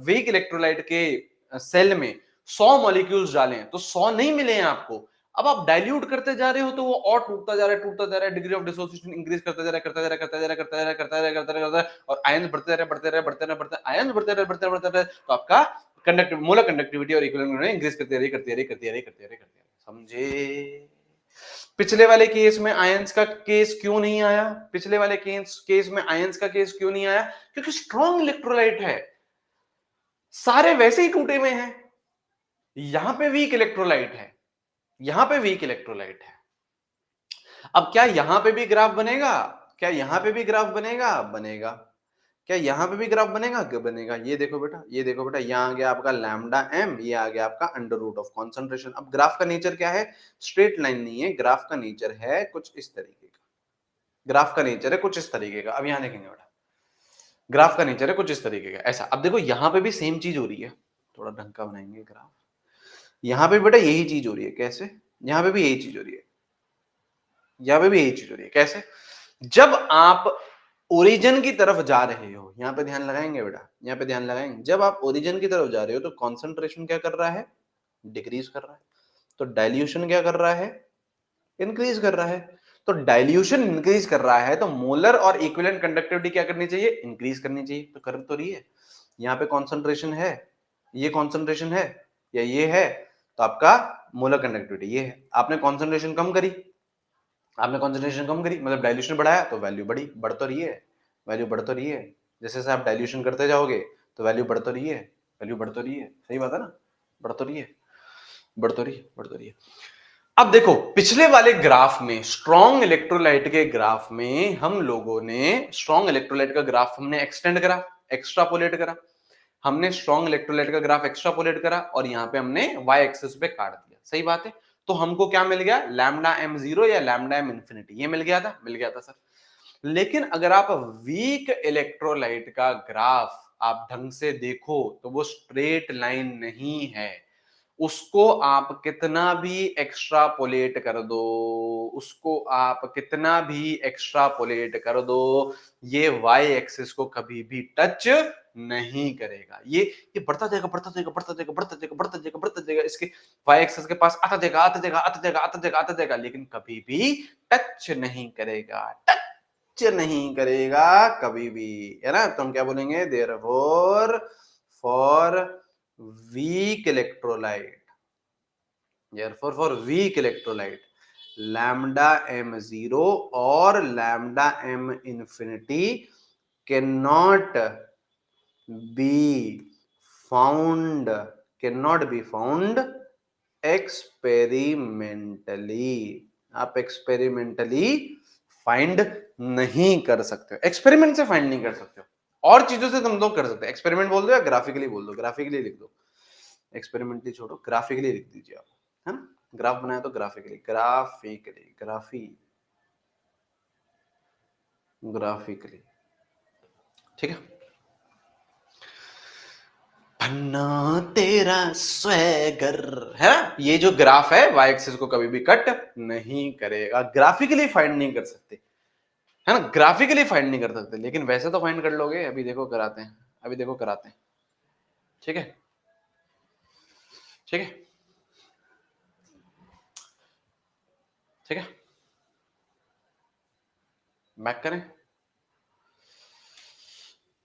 वीक इलेक्ट्रोलाइट के सेल में 100 मॉलिक्यूल्स डाले हैं, तो 100 नहीं मिले हैं आपको। अब आप डाइल्यूट करते जा रहे हो, तो वो और टूटता जा रहा है, टूटता जा रहा है, डिग्री ऑफ डिसोसिएशन इंक्रीज करता जा रहा है, करता जा रहा है, करता जा रहा है, करता जा रहा है, करता जा रहा है, करता जा रहा है, करता जा रहा है, और आयन बढ़ते रहे, बढ़ते रहे, बढ़ते रहे, बढ़ते आयन बढ़ते रहे, बढ़ते रहे, बढ़ते रहे, तो आपका कंडक्टिव मोलर कंडक्टिविटी और इक्विलिब्रियम इंक्रीज करती रही, करती रही, करती रही, करती रही, करती रही। समझे? पिछले वाले केस में आयंस का केस क्यों नहीं आया? पिछले वाले केस में आयंस का केस क्यों नहीं आया? क्योंकि स्ट्रॉन्ग इलेक्ट्रोलाइट है, सारे वैसे ही टूटे हुए हैं। यहां पे वीक इलेक्ट्रोलाइट है, यहां पे वीक इलेक्ट्रोलाइट है। अब क्या यहां पे भी ग्राफ बनेगा? क्या यहां पे भी ग्राफ बनेगा? बनेगा। क्या यहाँ पे भी ग्राफ बनेगा? बनेगा। ये देखो बेटा, ये देखो बेटा, यहाँ आ गया आपका लैम्डा एम, ये आ गया आपका अंडर रूट ऑफ कॉन्सेंट्रेशन। अब ग्राफ का नेचर क्या है? स्ट्रेट लाइन नहीं है, ग्राफ का नेचर है कुछ इस तरीके का। ग्राफ का नेचर है कुछ इस तरीके का। अब यहाँ देखेंगे बेटा, ग्राफ का नेचर है कुछ इस तरीके का, ऐसा। अब देखो यहाँ पे भी सेम चीज हो रही है, थोड़ा ढंग का बनाएंगे ग्राफ। यहाँ पे बेटा यही चीज हो रही है, कैसे? यहाँ पे भी यही चीज हो रही है, यहाँ पे भी यही चीज हो रही है, कैसे? जब आप ओरिजिन की तरफ जा रहे हो, यहाँ पे ध्यान लगाएंगे बेटा, यहाँ पे ध्यान लगाएंगे, जब आप ओरिजिन की तरफ जा रहे हो तो कॉन्सेंट्रेशन क्या कर रहा है? डिक्रीज कर रहा है। तो डाइल्यूशन क्या कर रहा है? इंक्रीज कर रहा है। तो डाइल्यूशन इंक्रीज कर रहा है तो मोलर और इक्विवेलेंट कंडक्टिविटी क्या करनी चाहिए? इंक्रीज करनी चाहिए। तो कर तो रही है। यहाँ पे कॉन्सेंट्रेशन है, ये कॉन्सेंट्रेशन है या ये है, तो आपका मोलर कंडक्टिविटी ये है। आपने कॉन्सेंट्रेशन कम करी, आपने कॉन्सेंट्रेशन कम करी मतलब डाइल्यूशन बढ़ाया तो वैल्यू बढ़ी, बढ़ तो रही है, वैल्यू बढ़ तो रही है। जैसे जैसे आप डाइल्यूशन करते जाओगे तो वैल्यू बढ़ तो रही है, वैल्यू बढ़ तो रही है, सही बात है ना? बढ़ तो रही है, बढ़ तो रही है, बढ़ तो रही है। अब देखो पिछले वाले ग्राफ में, स्ट्रॉन्ग इलेक्ट्रोलाइट के ग्राफ में हम लोगों ने स्ट्रॉन्ग इलेक्ट्रोलाइट का ग्राफ हमने एक्सटेंड करा, एक्स्ट्रापोलेट करा। हमने स्ट्रॉन्ग इलेक्ट्रोलाइट का ग्राफ एक्स्ट्रापोलेट करा और यहाँ पे हमने वाई एक्सिस पे काट दिया, सही बात है। तो हमको क्या मिल गया? लैम्डा एम जीरो या लैम्डा एम इंफिनिटी, ये मिल गया था, मिल गया था सर। लेकिन अगर आप वीक इलेक्ट्रोलाइट का ग्राफ आप ढंग से देखो तो वो स्ट्रेट लाइन नहीं है। उसको आप कितना भी एक्स्ट्रापोलेट कर दो, उसको आप कितना भी एक्स्ट्रापोलेट कर दो, ये वाई एक्सिस को कभी भी टच नहीं करेगा। ये बढ़ता जाएगा, बढ़ता जाएगा, बढ़ता जाएगा, बढ़ता जाएगा, बढ़ता जाएगा, बढ़ता जाएगा, इसके वाई एक्सिस के पास आता जाएगा, आता जाएगा, आता जाएगा, आता जाएगा, आता जाएगा, लेकिन कभी भी टच नहीं करेगा, टच नहीं करेगा कभी भी, है ना? तो हम क्या बोलेंगे? Therefore for weak electrolyte, therefore for weak electrolyte lambda m0 or lambda m infinity cannot be found, cannot be found experimentally। आप एक्सपेरिमेंटली फाइंड नहीं कर सकते हो, एक्सपेरिमेंट से फाइंड नहीं कर सकते हो, और चीजों से तुम लोग कर सकते हो। एक्सपेरिमेंट बोल दो या ग्राफिकली बोल दो, ग्राफिकली लिख दो, एक्सपेरिमेंटली छोड़ो, ग्राफिकली लिख दीजिए आप, है ना? ग्राफ बनाया तो ग्राफिकली, ग्राफिकली, ग्राफिकली, ठीक है? पन्ना तेरा स्वैगर है ना? ये जो ग्राफ है वाई एक्सिस को कभी भी कट नहीं करेगा, ग्राफिकली फाइंड नहीं कर सकते, है ना? ग्राफिकली फाइंड नहीं कर सकते, लेकिन वैसे तो फाइंड कर लोगे। अभी देखो कराते हैं, अभी देखो कराते हैं, ठीक है? ठीक है, ठीक है, बैक करें,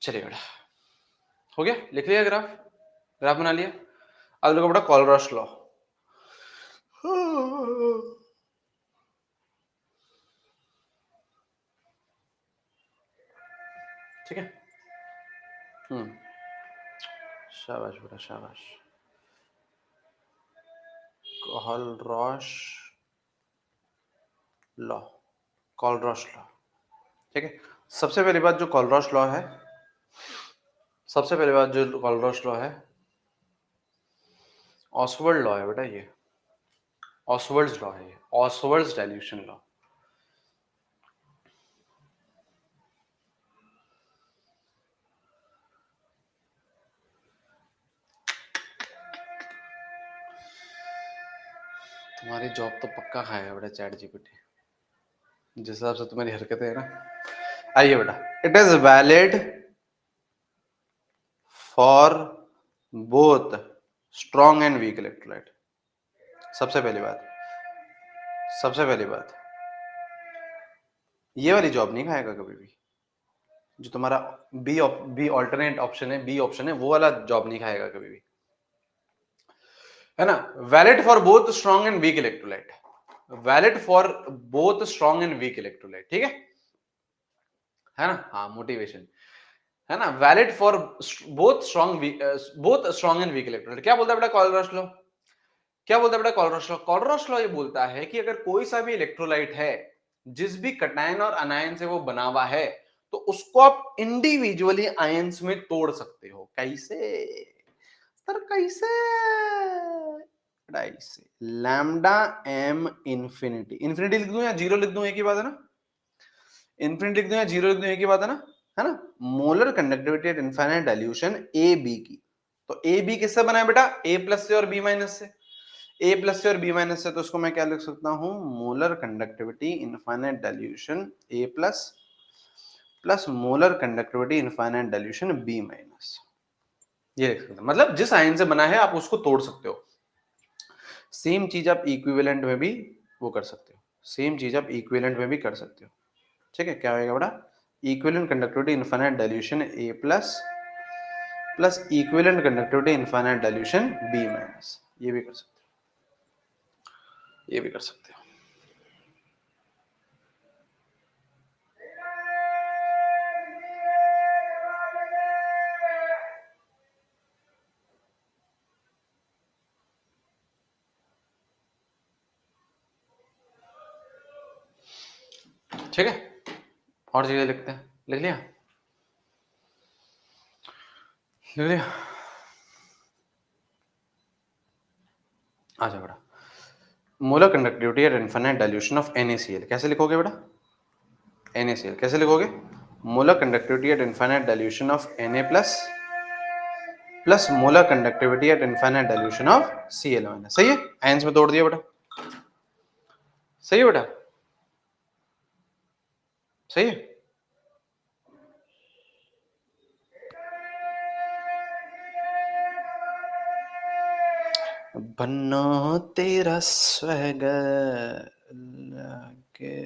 चलिए बेटा, हो गया, लिख लिया ग्राफ, ग्राफ बना लिया। अब देखो बेटा कॉलरॉस लॉ, ठीक है? शाबाश बेटा, शाबाश। कॉलरॉस लॉ, कॉलरॉस लॉ, ठीक है? सबसे पहली बात जो कॉलरॉस लॉ है, सबसे पहली बात जो कॉलरॉस लॉ है, ऑसवर्ल्ड लॉ है बेटा, ये ऑसवर्ल्ड्स लॉ है, ये ऑसवर्ल्ड्स डाइल्यूशन लॉ। तुम्हारी जॉब तो पक्का खाएगा बेटा चैट जीपीटी, जिस हिसाब से तुम्हारी हरकतें है ना। आइए बेटा, it is valid for both strong and weak electrolyte. सबसे पहली बात, सबसे पहली बात, ये वाली जॉब नहीं खाएगा कभी भी, जो तुम्हारा बी ऑल्टरनेट ऑप्शन है, बी ऑप्शन है, वो वाला जॉब नहीं खाएगा कभी भी, है ना? Valid for both strong and weak electrolyte, valid for both strong and weak electrolyte, ठीक है ना? हाँ, मोटिवेशन, है ना? Valid for both strong and weak electrolyte. क्या बोलता है बेटा कॉलरॉस लॉ? क्या बोलता है बेटा कॉलरॉस लॉ? कॉलरॉस लॉ ये बोलता है कि अगर कोई सा भी इलेक्ट्रोलाइट है, जिस भी कटायन और अनायन से वो बना हुआ है, तो उसको आप इंडिविजुअली आयंस में तोड़ सकते हो। कैसे सर, कैसे? ऐसे लैम्डा एम इंफिनिटी, इंफिनिटी लिख दूं या जीरो लिख दूं, एक ही बात है ना? इंफिनिटी लिख दूं या जीरो लिख दूं, एक ही बात है ना? Molar conductivity at infinite dilution A B की, तो ए बी किससे बना है बेटा? ए प्लस से और बी माइनस से। ए प्लस से और बी माइनस से, तो उसको मैं क्या लिख सकता हूं? Molar conductivity infinite dilution A plus plus molar conductivity infinite dilution B minus. ये लिख सकते हैं, मतलब जिस आयन से बना है आप उसको तोड़ सकते हो। सेम चीज आप इक्विवेलेंट में भी वो कर सकते हो, सेम चीज आप इक्विवेलेंट में भी कर सकते हो। ठीक है, क्या होगा बेटा? Equivalent conductivity infinite dilution A plus plus equivalent conductivity infinite dilution B minus. ये भी कर सकते हो, ये भी कर सकते हो। ठीक है, और चीजें लिखते हैं। लिख लिया? लिख लिया? आ जाओ बेटा। Molar conductivity at infinite dilution of NaCl, कैसे लिखोगे बेटा? NaCl कैसे लिखोगे? Molar conductivity at infinite dilution of Na plus plus molar conductivity at infinite dilution of Cl minus. सही है, आयंस में तोड़ दिया बेटा। सही है बेटा, सही है। बन्नो तेरा स्वैगर लागे।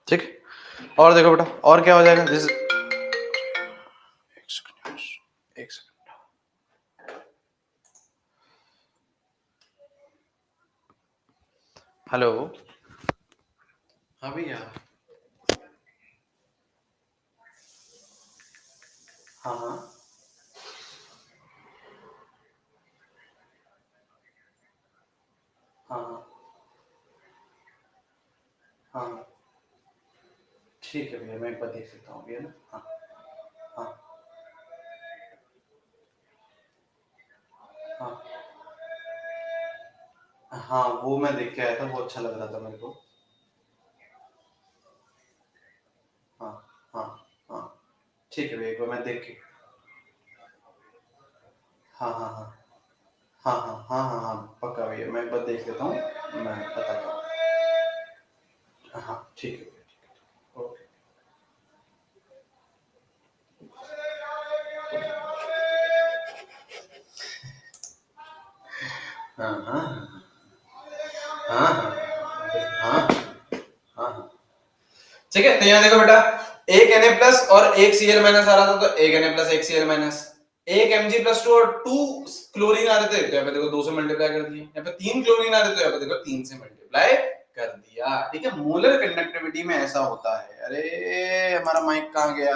ठीक है, और देखो बेटा, और क्या हो जाएगा? दिस एक सेकंड, एक सेकंड। हेलो, हाँ भैया। हाँ हाँ हाँ हाँ, ठीक है भैया, मैं एक बार देख सकता हूँ भैया ना। हाँ हाँ हाँ हाँ, वो मैं देख के आया था, वो अच्छा लग रहा था मेरे को। हाँ हाँ हाँ, ठीक है भैया, एक बार मैं देख के। हाँ हाँ हाँ हाँ हाँ हाँ हाँ हाँ, पक्का भैया, मैं एक बार देख लेता हूँ, मैं बताता हूँ। हाँ ठीक है भैया, ठीक है, ओके। हाँ हाँ हाँ हाँ हाँ हाँ हाँ, ठीक है। तो यहाँ देखो बेटा, एक Na प्लस और एक Cl माइनस आ रहा था, तो एक Na प्लस एक Cl माइनस, एक Mg प्लस 2 और 2 क्लोरीन आ रहे थे, तो यहाँ पे देखो 2 से मल्टीप्लाई कर दिए। यहाँ पे 3 क्लोरीन आ रहे थे, तो यहाँ पे देखो 3 से मल्टीप्लाई कर दिया। ठीक है, मोलर कंडक्टिविटी में ऐसा होता है। अरे हमारा माइक कहाँ गया?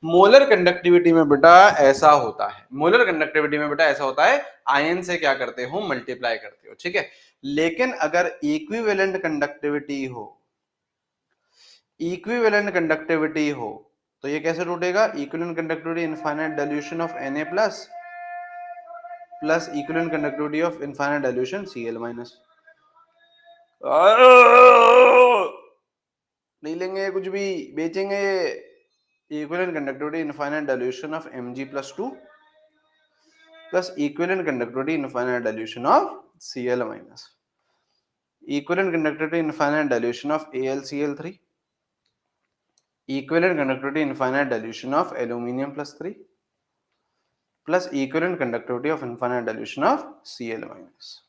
मोलर कंडक्टिविटी में बेटा ऐसा होता है, मोलर कंडक्टिविटी में बेटा ऐसा होता है, आयन से क्या करते हो? मल्टीप्लाई करते हो। ठीक है, लेकिन अगर इक्विवेलेंट कंडक्टिविटी हो, इक्विवेलेंट कंडक्टिविटी हो, तो ये कैसे टूटेगा? Equivalent conductivity infinite dilution of Na plus plus equivalent conductivity of infinite dilution Cl minus. नहीं लेंगे कुछ भी, बेचेंगे। Equivalent conductivity infinite dilution of Mg plus 2 plus equivalent conductivity infinite dilution of Cl minus, equivalent conductivity infinite dilution of AlCl3, equivalent conductivity infinite dilution of aluminium plus 3 plus equivalent conductivity of infinite dilution of Cl minus.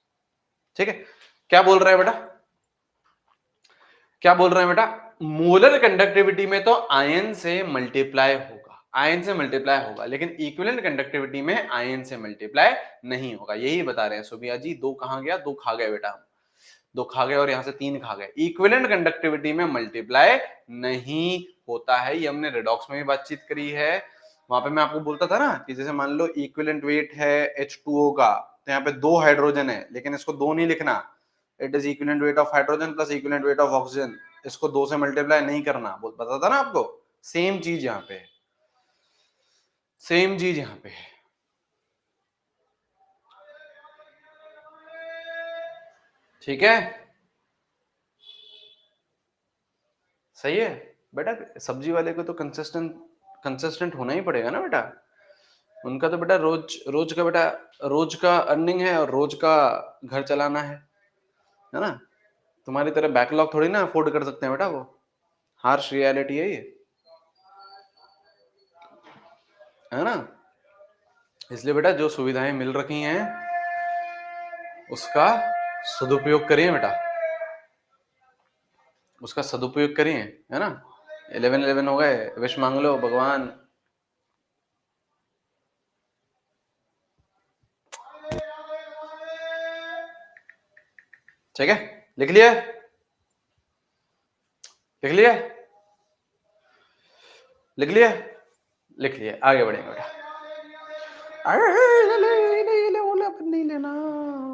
ठीक है, क्या बोल रहे हैं बेटा? क्या बोल रहे हैं बेटा? मोलर कंडक्टिविटी में तो आयन से मल्टीप्लाई होगा, आयन से मल्टीप्लाई होगा, लेकिन इक्विवेलेंट कंडक्टिविटी में आयन से मल्टीप्लाई नहीं होगा। यही बता रहे हैं सुबिया जी। दो कहां गया? दो खा गए बेटा हम, दो खा गए और यहां से तीन खा गए। इक्विवेलेंट कंडक्टिविटी में मल्टीप्लाई नहीं होता है, ये हमने रेडॉक्स में भी बातचीत करी है। वहां पे मैं आपको बोलता था ना कि जैसे मान लो इक्विवेलेंट वेट है H2O का, तो यहाँ पे 2 हाइड्रोजन है, लेकिन इसको 2 नहीं लिखना, it is equivalent weight of hydrogen plus equivalent weight of oxygen. इसको 2 से मल्टीप्लाई नहीं करना, पता था ना आपको। सेम चीज यहाँ पे, सेम चीज यहाँ पे। ठीक है, सही है बेटा। सब्जी वाले को तो कंसिस्टेंट होना ही पड़ेगा ना बेटा। उनका तो बेटा रोज रोज का बेटा, रोज का अर्निंग है और रोज का घर चलाना है ना। तुम्हारी तरह बैकलॉग थोड़ी ना अफोर्ड कर सकते हैं बेटा वो। हार्श रियलिटी है ये, है ना। इसलिए बेटा जो सुविधाएं मिल रखी हैं उसका सदुपयोग करिए बेटा, उसका सदुपयोग करिए, है ना। 11-11 हो गए, विश मांग लो भगवान। ठीक है, लिख लिया, लिख लिया, लिख लिया, लिख लिया। आगे बढ़ेंगे बेटा। नहीं लेना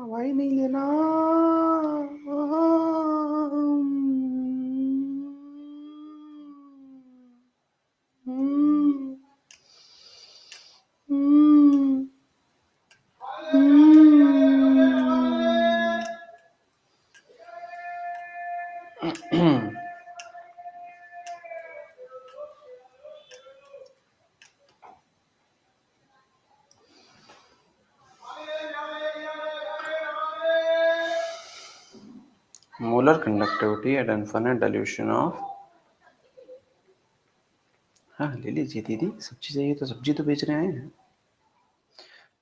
भाई, नहीं लेना। Molar conductivity eight infinite dilution of, हाँ ले लीजिए दीदी, सब्जी चाहिए तो सब्जी तो बेच रहे हैं।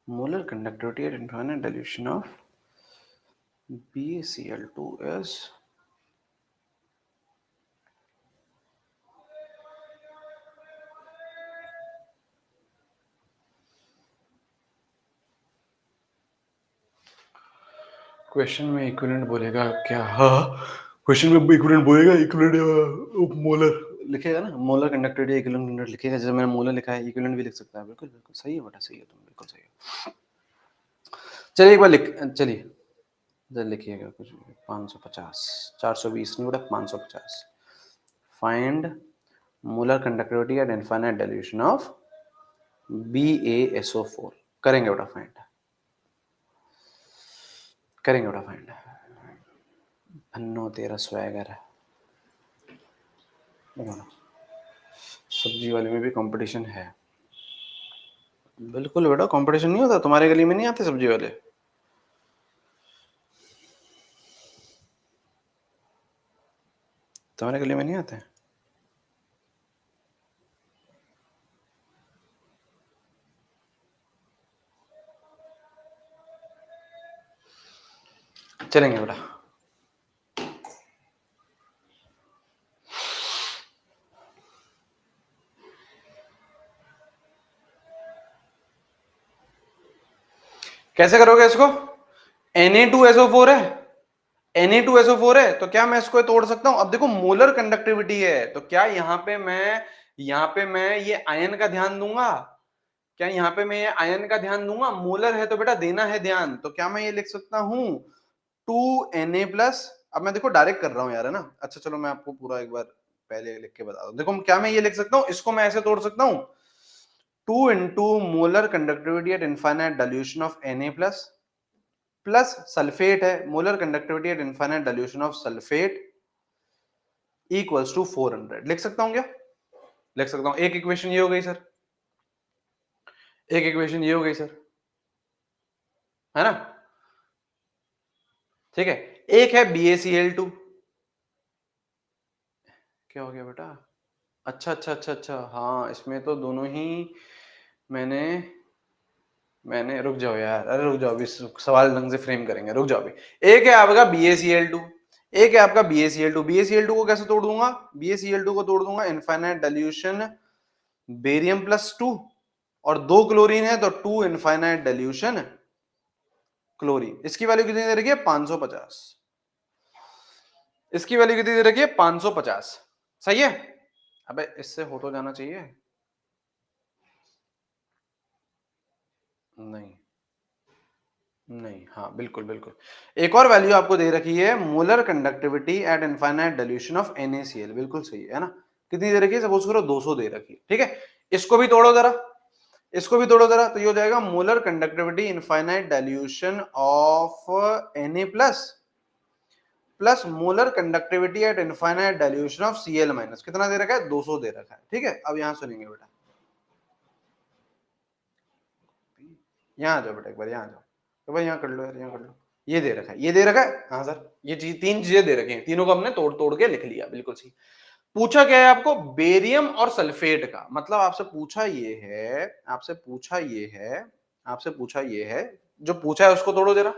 Molar conductivity eight infinite dilution of BaCl2 is question में इक्विवेलेंट बोलेगा क्या? हाँ, क्वेश्चन में इक्विवेलेंट बोलेगा, इक्विवेलेंट मोलर लिखेगा ना, मोलर कंडक्टिविटी इक्विवेलेंट लिखेगा। जैसे मैंने मोलर लिखा है, इक्विवेलेंट भी लिख सकता है। बिल्कुल बिल्कुल सही है बेटा, सही है, तुम बिल्कुल सही है। चलिए एक बार चलिए इधर लिखिएगा कुछ 550, 420 नहीं बेटा, 550। Find molar conductivity eight infinite dilution of BaSO4। करेंगे बेटा फाइंड, करेंगे बेटा फाइंड। भन्नो तेरा स्वैगर है। सब्जी वाले में भी कंपटीशन है। बिल्कुल बेटा, कंपटीशन नहीं होता। तुम्हारे गली में नहीं आते सब्जी वाले? तुम्हारे गली में नहीं आते? चलेंगे बेटा। कैसे करोगे इसको? Na2SO4 है, Na2SO4 है, तो क्या मैं इसको तोड़ सकता हूं? अब देखो मोलर कंडक्टिविटी है, तो क्या यहाँ पे मैं ये आयन का ध्यान दूंगा? क्या यहाँ पे मैं ये आयन का ध्यान दूंगा? मोलर है तो बेटा देना है ध्यान। तो क्या मैं ये लिख सकता हूं 2Na+? अब मैं देखो डायरेक्ट कर रहा हूं यार, है ना। अच्छा चलो मैं आपको पूरा एक बार पहले लिख के बता दूं। देखो क्या मैं ये लिख सकता हूं, इसको मैं ऐसे तोड़ सकता हूं 2 into molar conductivity at infinite dilution of Na+ plus sulphate है, molar conductivity at infinite dilution of sulphate equals to 400। लिख सकता हूं क्या? लिख सकता हूं। एक इक्वेशन ये हो गई सर, एक इक्वेशन ये हो गई सर, है ना। ठीक है, एक है BaCl2। क्या हो गया बेटा? अच्छा अच्छा अच्छा अच्छा, हाँ इसमें तो दोनों ही मैंने मैंने रुक जाओ यार, अरे रुक जाओ, अभी सवाल ढंग से फ्रेम करेंगे, रुक जाओ अभी। एक है आपका BaCl2, एक है आपका BaCl2। BaCl2 को कैसे तोड़ दूंगा? BaCl2 को तोड़ दूंगा इनफाइनाइट डाइल्यूशन बेरियम +2, और 2 क्लोरीन है तो 2 इनफाइनाइट डाइल्यूशन क्लोरीन। इसकी वैल्यू कितनी दे रखी है? 550। इसकी वैल्यू कितनी दे रखी है? 550। सही है। अबे इससे हो तो जाना चाहिए। नहीं नहीं, हाँ, बिल्कुल, बिल्कुल। एक और वैल्यू आपको दे रखी है, molar conductivity at infinite dilution of NaCl, बिल्कुल सही है ना? कितनी दे रखी है? सपोज करो 200 दे रखी है, ठीक है? इसको भी तोड़ो जरा, इसको भी तोड़ो जरा, तो ये हो जाएगा molar conductivity infinite dilution of Na plus molar conductivity at infinite dilution of Cl minus. कितना दे रखा है? 200 दे रखा है, ठीक है? अब यहां सुनेंगे बेटा, यहाँ आ जाओ बेटा, एक बार यहाँ आ जाओ, तो भाई यहाँ कर लो यार, यहाँ कर लो। ये दे रखा है, ये दे रखा है, हाँ सर, ये चीज, तीन चीजें दे रखी हैं, तीनों को हमने तोड़ तोड़ के लिख लिया, बिल्कुल सही। पूछा क्या है आपको? बेरियम और सल्फेट का, मतलब आपसे पूछा ये है, आपसे पूछा ये है, आपसे पूछा ये है, जो पूछा है उसको तोड़ो जरा,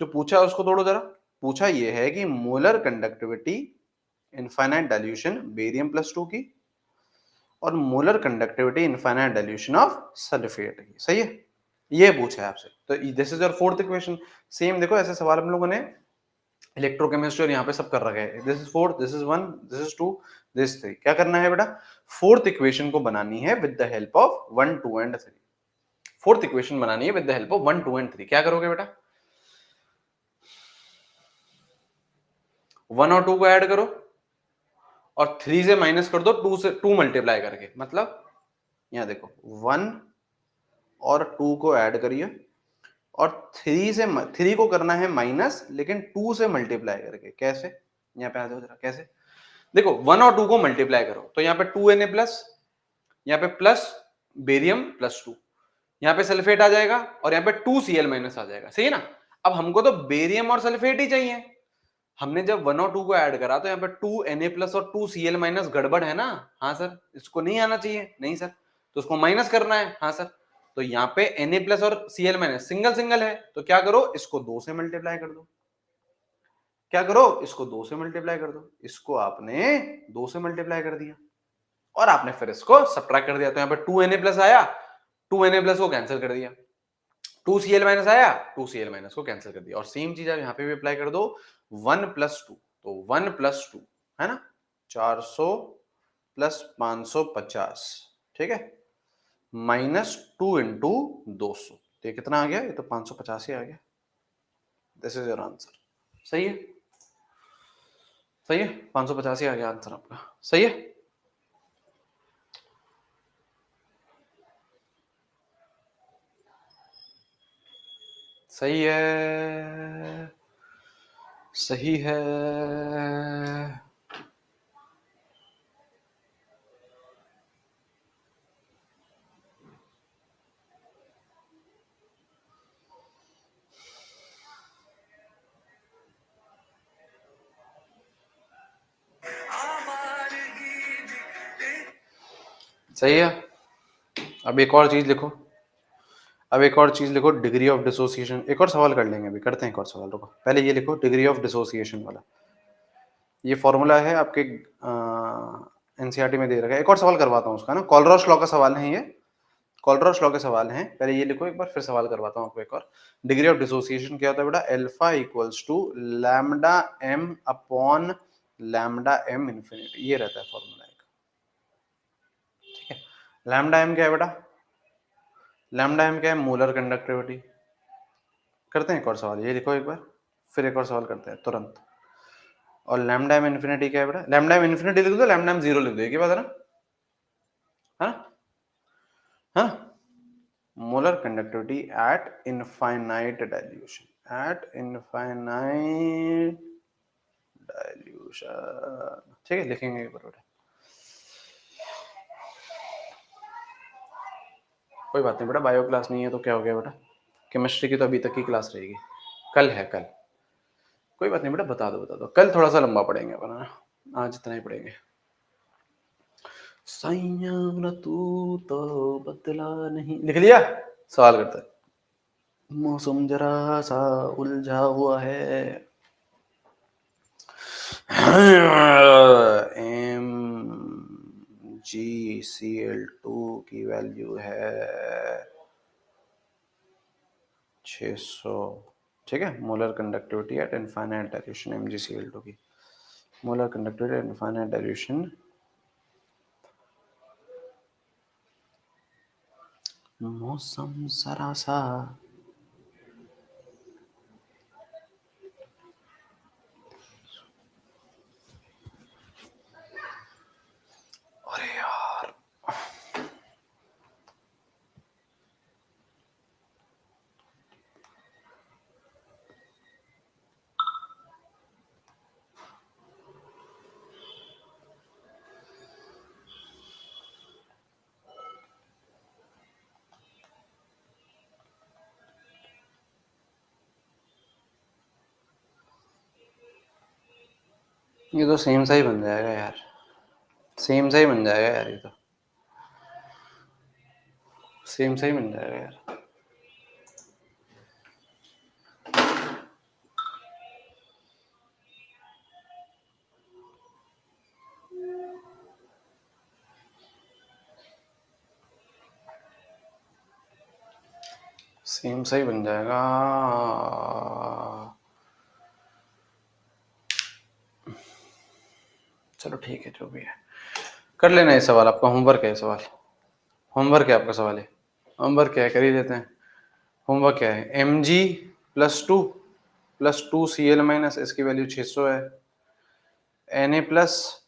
जो पूछा है उसको तोड़ो जरा। पूछा ये है कि molar conductivity infinite dilution barium +2 की और molar conductivity infinite dilution of sulphate की, सही है? ये पूछा है आपसे, तो this is your fourth equation. Same देखो, ऐसे सवाल हम लोगों ने इलेक्ट्रोकेमिस्ट्री और यहाँ पे सब कर रखा है। This is fourth, this is one, this is two, this three. क्या करना है बेटा? फोर्थ इक्वेशन को बनानी है with the help of 1, 2 and 3। Fourth equation बनानी है with the help of 1, 2 and 3। क्या करोगे बेटा? 1 और 2 को ऐड करो और 3 से माइनस कर दो, 2 से 2 मल्टीप्लाई करके, मतलब यहाँ देखो 1 और 2 को ऐड करिए और 3 को करना है माइनस, लेकिन 2 से मल्टीप्लाई करके। कैसे? यहाँ पे आ जाओ जरा, कैसे? देखो 1 और 2 को मल्टीप्लाई करो तो यहाँ पे 2Na प्लस, यहाँ पे प्लस बेरियम +2, यहाँ पे सल्फेट आ जाएगा और यहाँ पे 2Cl माइनस आ जाएगा, सही है ना? अब हमको तो बेरियम और सल्फेट ही चाहिए। हमने जब 1 और 2 को ऐड करा तो यहाँ पे 2Na प्लस और 2Cl माइनस गड़बड़ है ना? हाँ सर, इसको नहीं आना चाहिए। नहीं सर, तो उसको माइनस करना है। हाँ सर, तो यहाँ पे Na प्लस और Cl माइनस सिंगल सिंगल है, तो क्या करो? इसको 2 से मल्टीप्लाई कर दो। क्या करो? इसको 2 से मल्टीप्लाई कर दो। इसको आपने 2 से मल्टीप्लाई कर दिया और आपने फिर इसको सब्ट्रैक्ट कर दिया, तो यहाँ पे 2Na प्लस आया, 2Na प्लस को कैंसिल कर दिया, 2Cl माइनस आया, 2Cl माइनस को कैंसिल कर दिया। और सेम चीज आप यहाँ पे भी अप्लाई कर दो, 1 + 2, तो 1 + 2 है ना, 400 + 550, ठीक है, -2 × 200, तो ये कितना आ गया? ये तो 550 ही आ गया। This is your answer. सही है, सही है, 550 ही आ गया आंसर आपका, सही है। सही है, सही है। सही है। अब एक और चीज लिखो, अब एक और चीज लिखो, डिग्री ऑफ डिसोसिएशन। एक और सवाल कर लेंगे, अभी करते हैं एक और सवाल, रुको पहले ये लिखो, डिग्री ऑफ डिसोसिएशन वाला। ये फॉर्मूला है आपके एनसीईआरटी में दे रखा है। एक और सवाल करवाता हूँ उसका ना, कॉलरॉस लॉ का सवाल है ये, कॉलरॉस लॉ के सवाल हैं। पहले ये लिखो एक बार, फिर सवाल करवाता हूँ आपको एक और। डिग्री ऑफ डिसोसिएशन क्या होता है बेटा? Alpha equals to lambda m upon lambda m infinity, ये रहता है फॉर्मूला एक, ठीक है। लैम्डा m क्या है बेटा? लैम्डा m क्या है? Molar conductivity. करते हैं एक और सवाल, ये लिखो एक बार, फिर एक और सवाल करते हैं तुरंत। और लैम्डा m इन्फिनिटी क्या है बेटा? लैम्डा m इन्फिनिटी लिख दो, लैम्डा m 0 लिख दो, ये बात है ना? हाँ हाँ, molar conductivity at infinite dilution, eight infinite dilution, ठीक है, लिखेंगे एक बार बेटा। कोई बात नहीं बेटा, बायो क्लास नहीं है तो क्या हो गया बेटा, केमिस्ट्री की तो अभी तक की क्लास रहेगी, कल है कल। कोई बात नहीं बेटा, बता दो बता दो, कल थोड़ा सा लंबा पढ़ेंगे अपन, आज इतना ही पढ़ेंगे। सैयारा तू तो बदला नहीं, लिख लिया? सवाल करता है, मौसम जरा सा उलझा हुआ है। MgCl2 की वैल्यू है 600, ठीक है। Molar conductivity at infinite dilution MgCl2 की, molar conductivity at infinite dilution, मौसम जरा सा ये तो सेम सा ही बन जाएगा यार, सेम सा ही बन जाएगा यार, ये तो सेम सा ही बन जाएगा यार। सेम सा ही बन जाएगा। चलो ठीक है, जो भी है कर लेना। ये सवाल आपका होमवर्क है, सवाल होमवर्क है आपका सवाल है, होमवर्क क्या है, कर ही देते हैं। होमवर्क क्या है, M G plus two C L minus, इसकी वैल्यू 600 है। Na प्लस,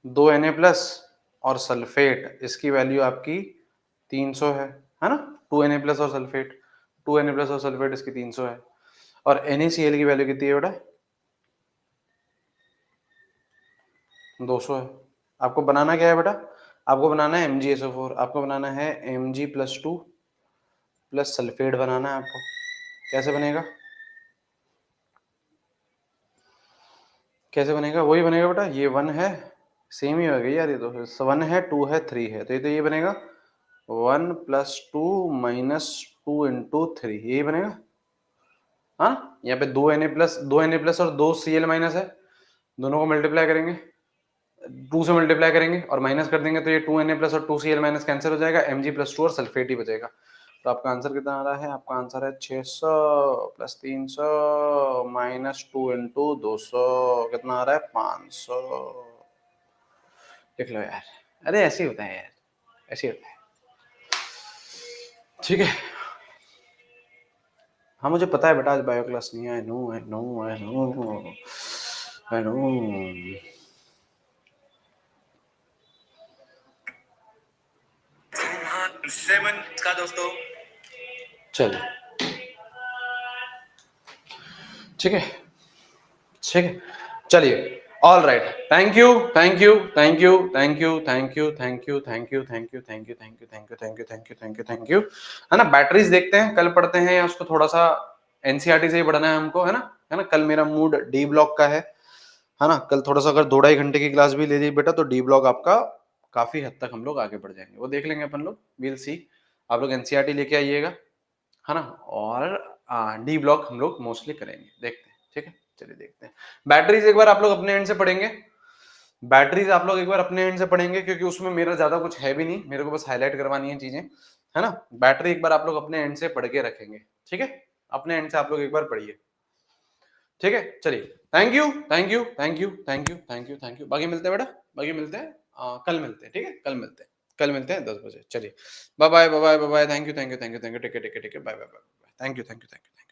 2Na प्लस और सल्फेट, इसकी वैल्यू आपकी 300 है ना। 2Na प्लस और सल्फेट, 2Na प्लस और सल्फेट इसकी 300 है। और NaCl की वैल्यू कितनी है बेटा, 200 है। आपको बनाना क्या है बेटा, आपको बनाना है MgSO4, आपको बनाना है Mg+2 प्लस सल्फेट बनाना है आपको। कैसे बनेगा, कैसे बनेगा, वही बनेगा बेटा, ये 1 है, सेम ही हो गई यार, ये तो 1 है, 2 है, 3 है, तो ये बनेगा 1 + 2 - 2 × 3, यही बनेगा। हाँ, यहाँ पे 2Na प्लस और 2Cl- है, दोनों को मल्टीप्लाई करेंगे, 2 से मल्टीप्लाई करेंगे और माइनस कर देंगे, तो ये 2Na प्लस और 2Cl- कैंसिल हो जाएगा, Mg+2 और सल्फेट ही बचेगा। तो आपका आंसर कितना आ रहा है, आपका आंसर है 600 + 300 - 2 × 200, कितना आ रहा है, 500। देख लो यार, अरे ऐसे ही होता है यार, ऐसे ही होता है। ठीक है, हाँ मुझे पता है बेटा, आज बायो क्लास नहीं है, I know I know I know I know. 7 का दोस्तों, चलिए ठीक है, ठीक है, चलिए, all right, thank you thank you thank you thank you thank you thank you thank you thank you thank you thank you thank you thank you thank you thank you thank you. है ना, batteries देखते हैं, कल पढ़ते हैं, या उसको थोड़ा सा एनसीईआरटी से ही पढ़ना है हमको, है ना, कल मेरा मूड डी ब्लॉक का है ना, कल थोड़ा सा अगर 2-2.5 घंटे की क्लास भी ले ली बेटा, तो डी ब्लॉक आपका काफी हद तक हम लोग आगे बढ़ जाएंगे, वो देख लेंगे अपन लोग, विल सी। आप लोग एनसीईआरटी लेके आइएगा, है ना, और डी ब्लॉक हम लोग मोस्टली करेंगे, देखते हैं, ठीक है, चलिए देखते हैं। बैटरीज एक बार आप लोग अपने एंड से पढ़ेंगे, बैटरीज आप लोग एक बार अपने एंड से पढ़ेंगे, क्योंकि उसमें मेरा ज्यादा कुछ है भी नहीं, मेरे को बस हाईलाइट करवानी है चीजें, है ना। बैटरी एक बार आप लोग अपने एंड से पढ़ के रखेंगे, ठीक है, अपने एंड से आप लोग एक बार पढ़िए, ठीक है, चलिए, thank you thank you thank you thank you thank you thank you. बाकी मिलते हैं बेटा, बाकी मिलते हैं, कल मिलते हैं, ठीक है, कल मिलते हैं, कल मिलते हैं 10 बजे, चलिए, bye bye bye bye bye, thank you thank you thank you thank you, take care bye bye bye, thank you thank you thank you.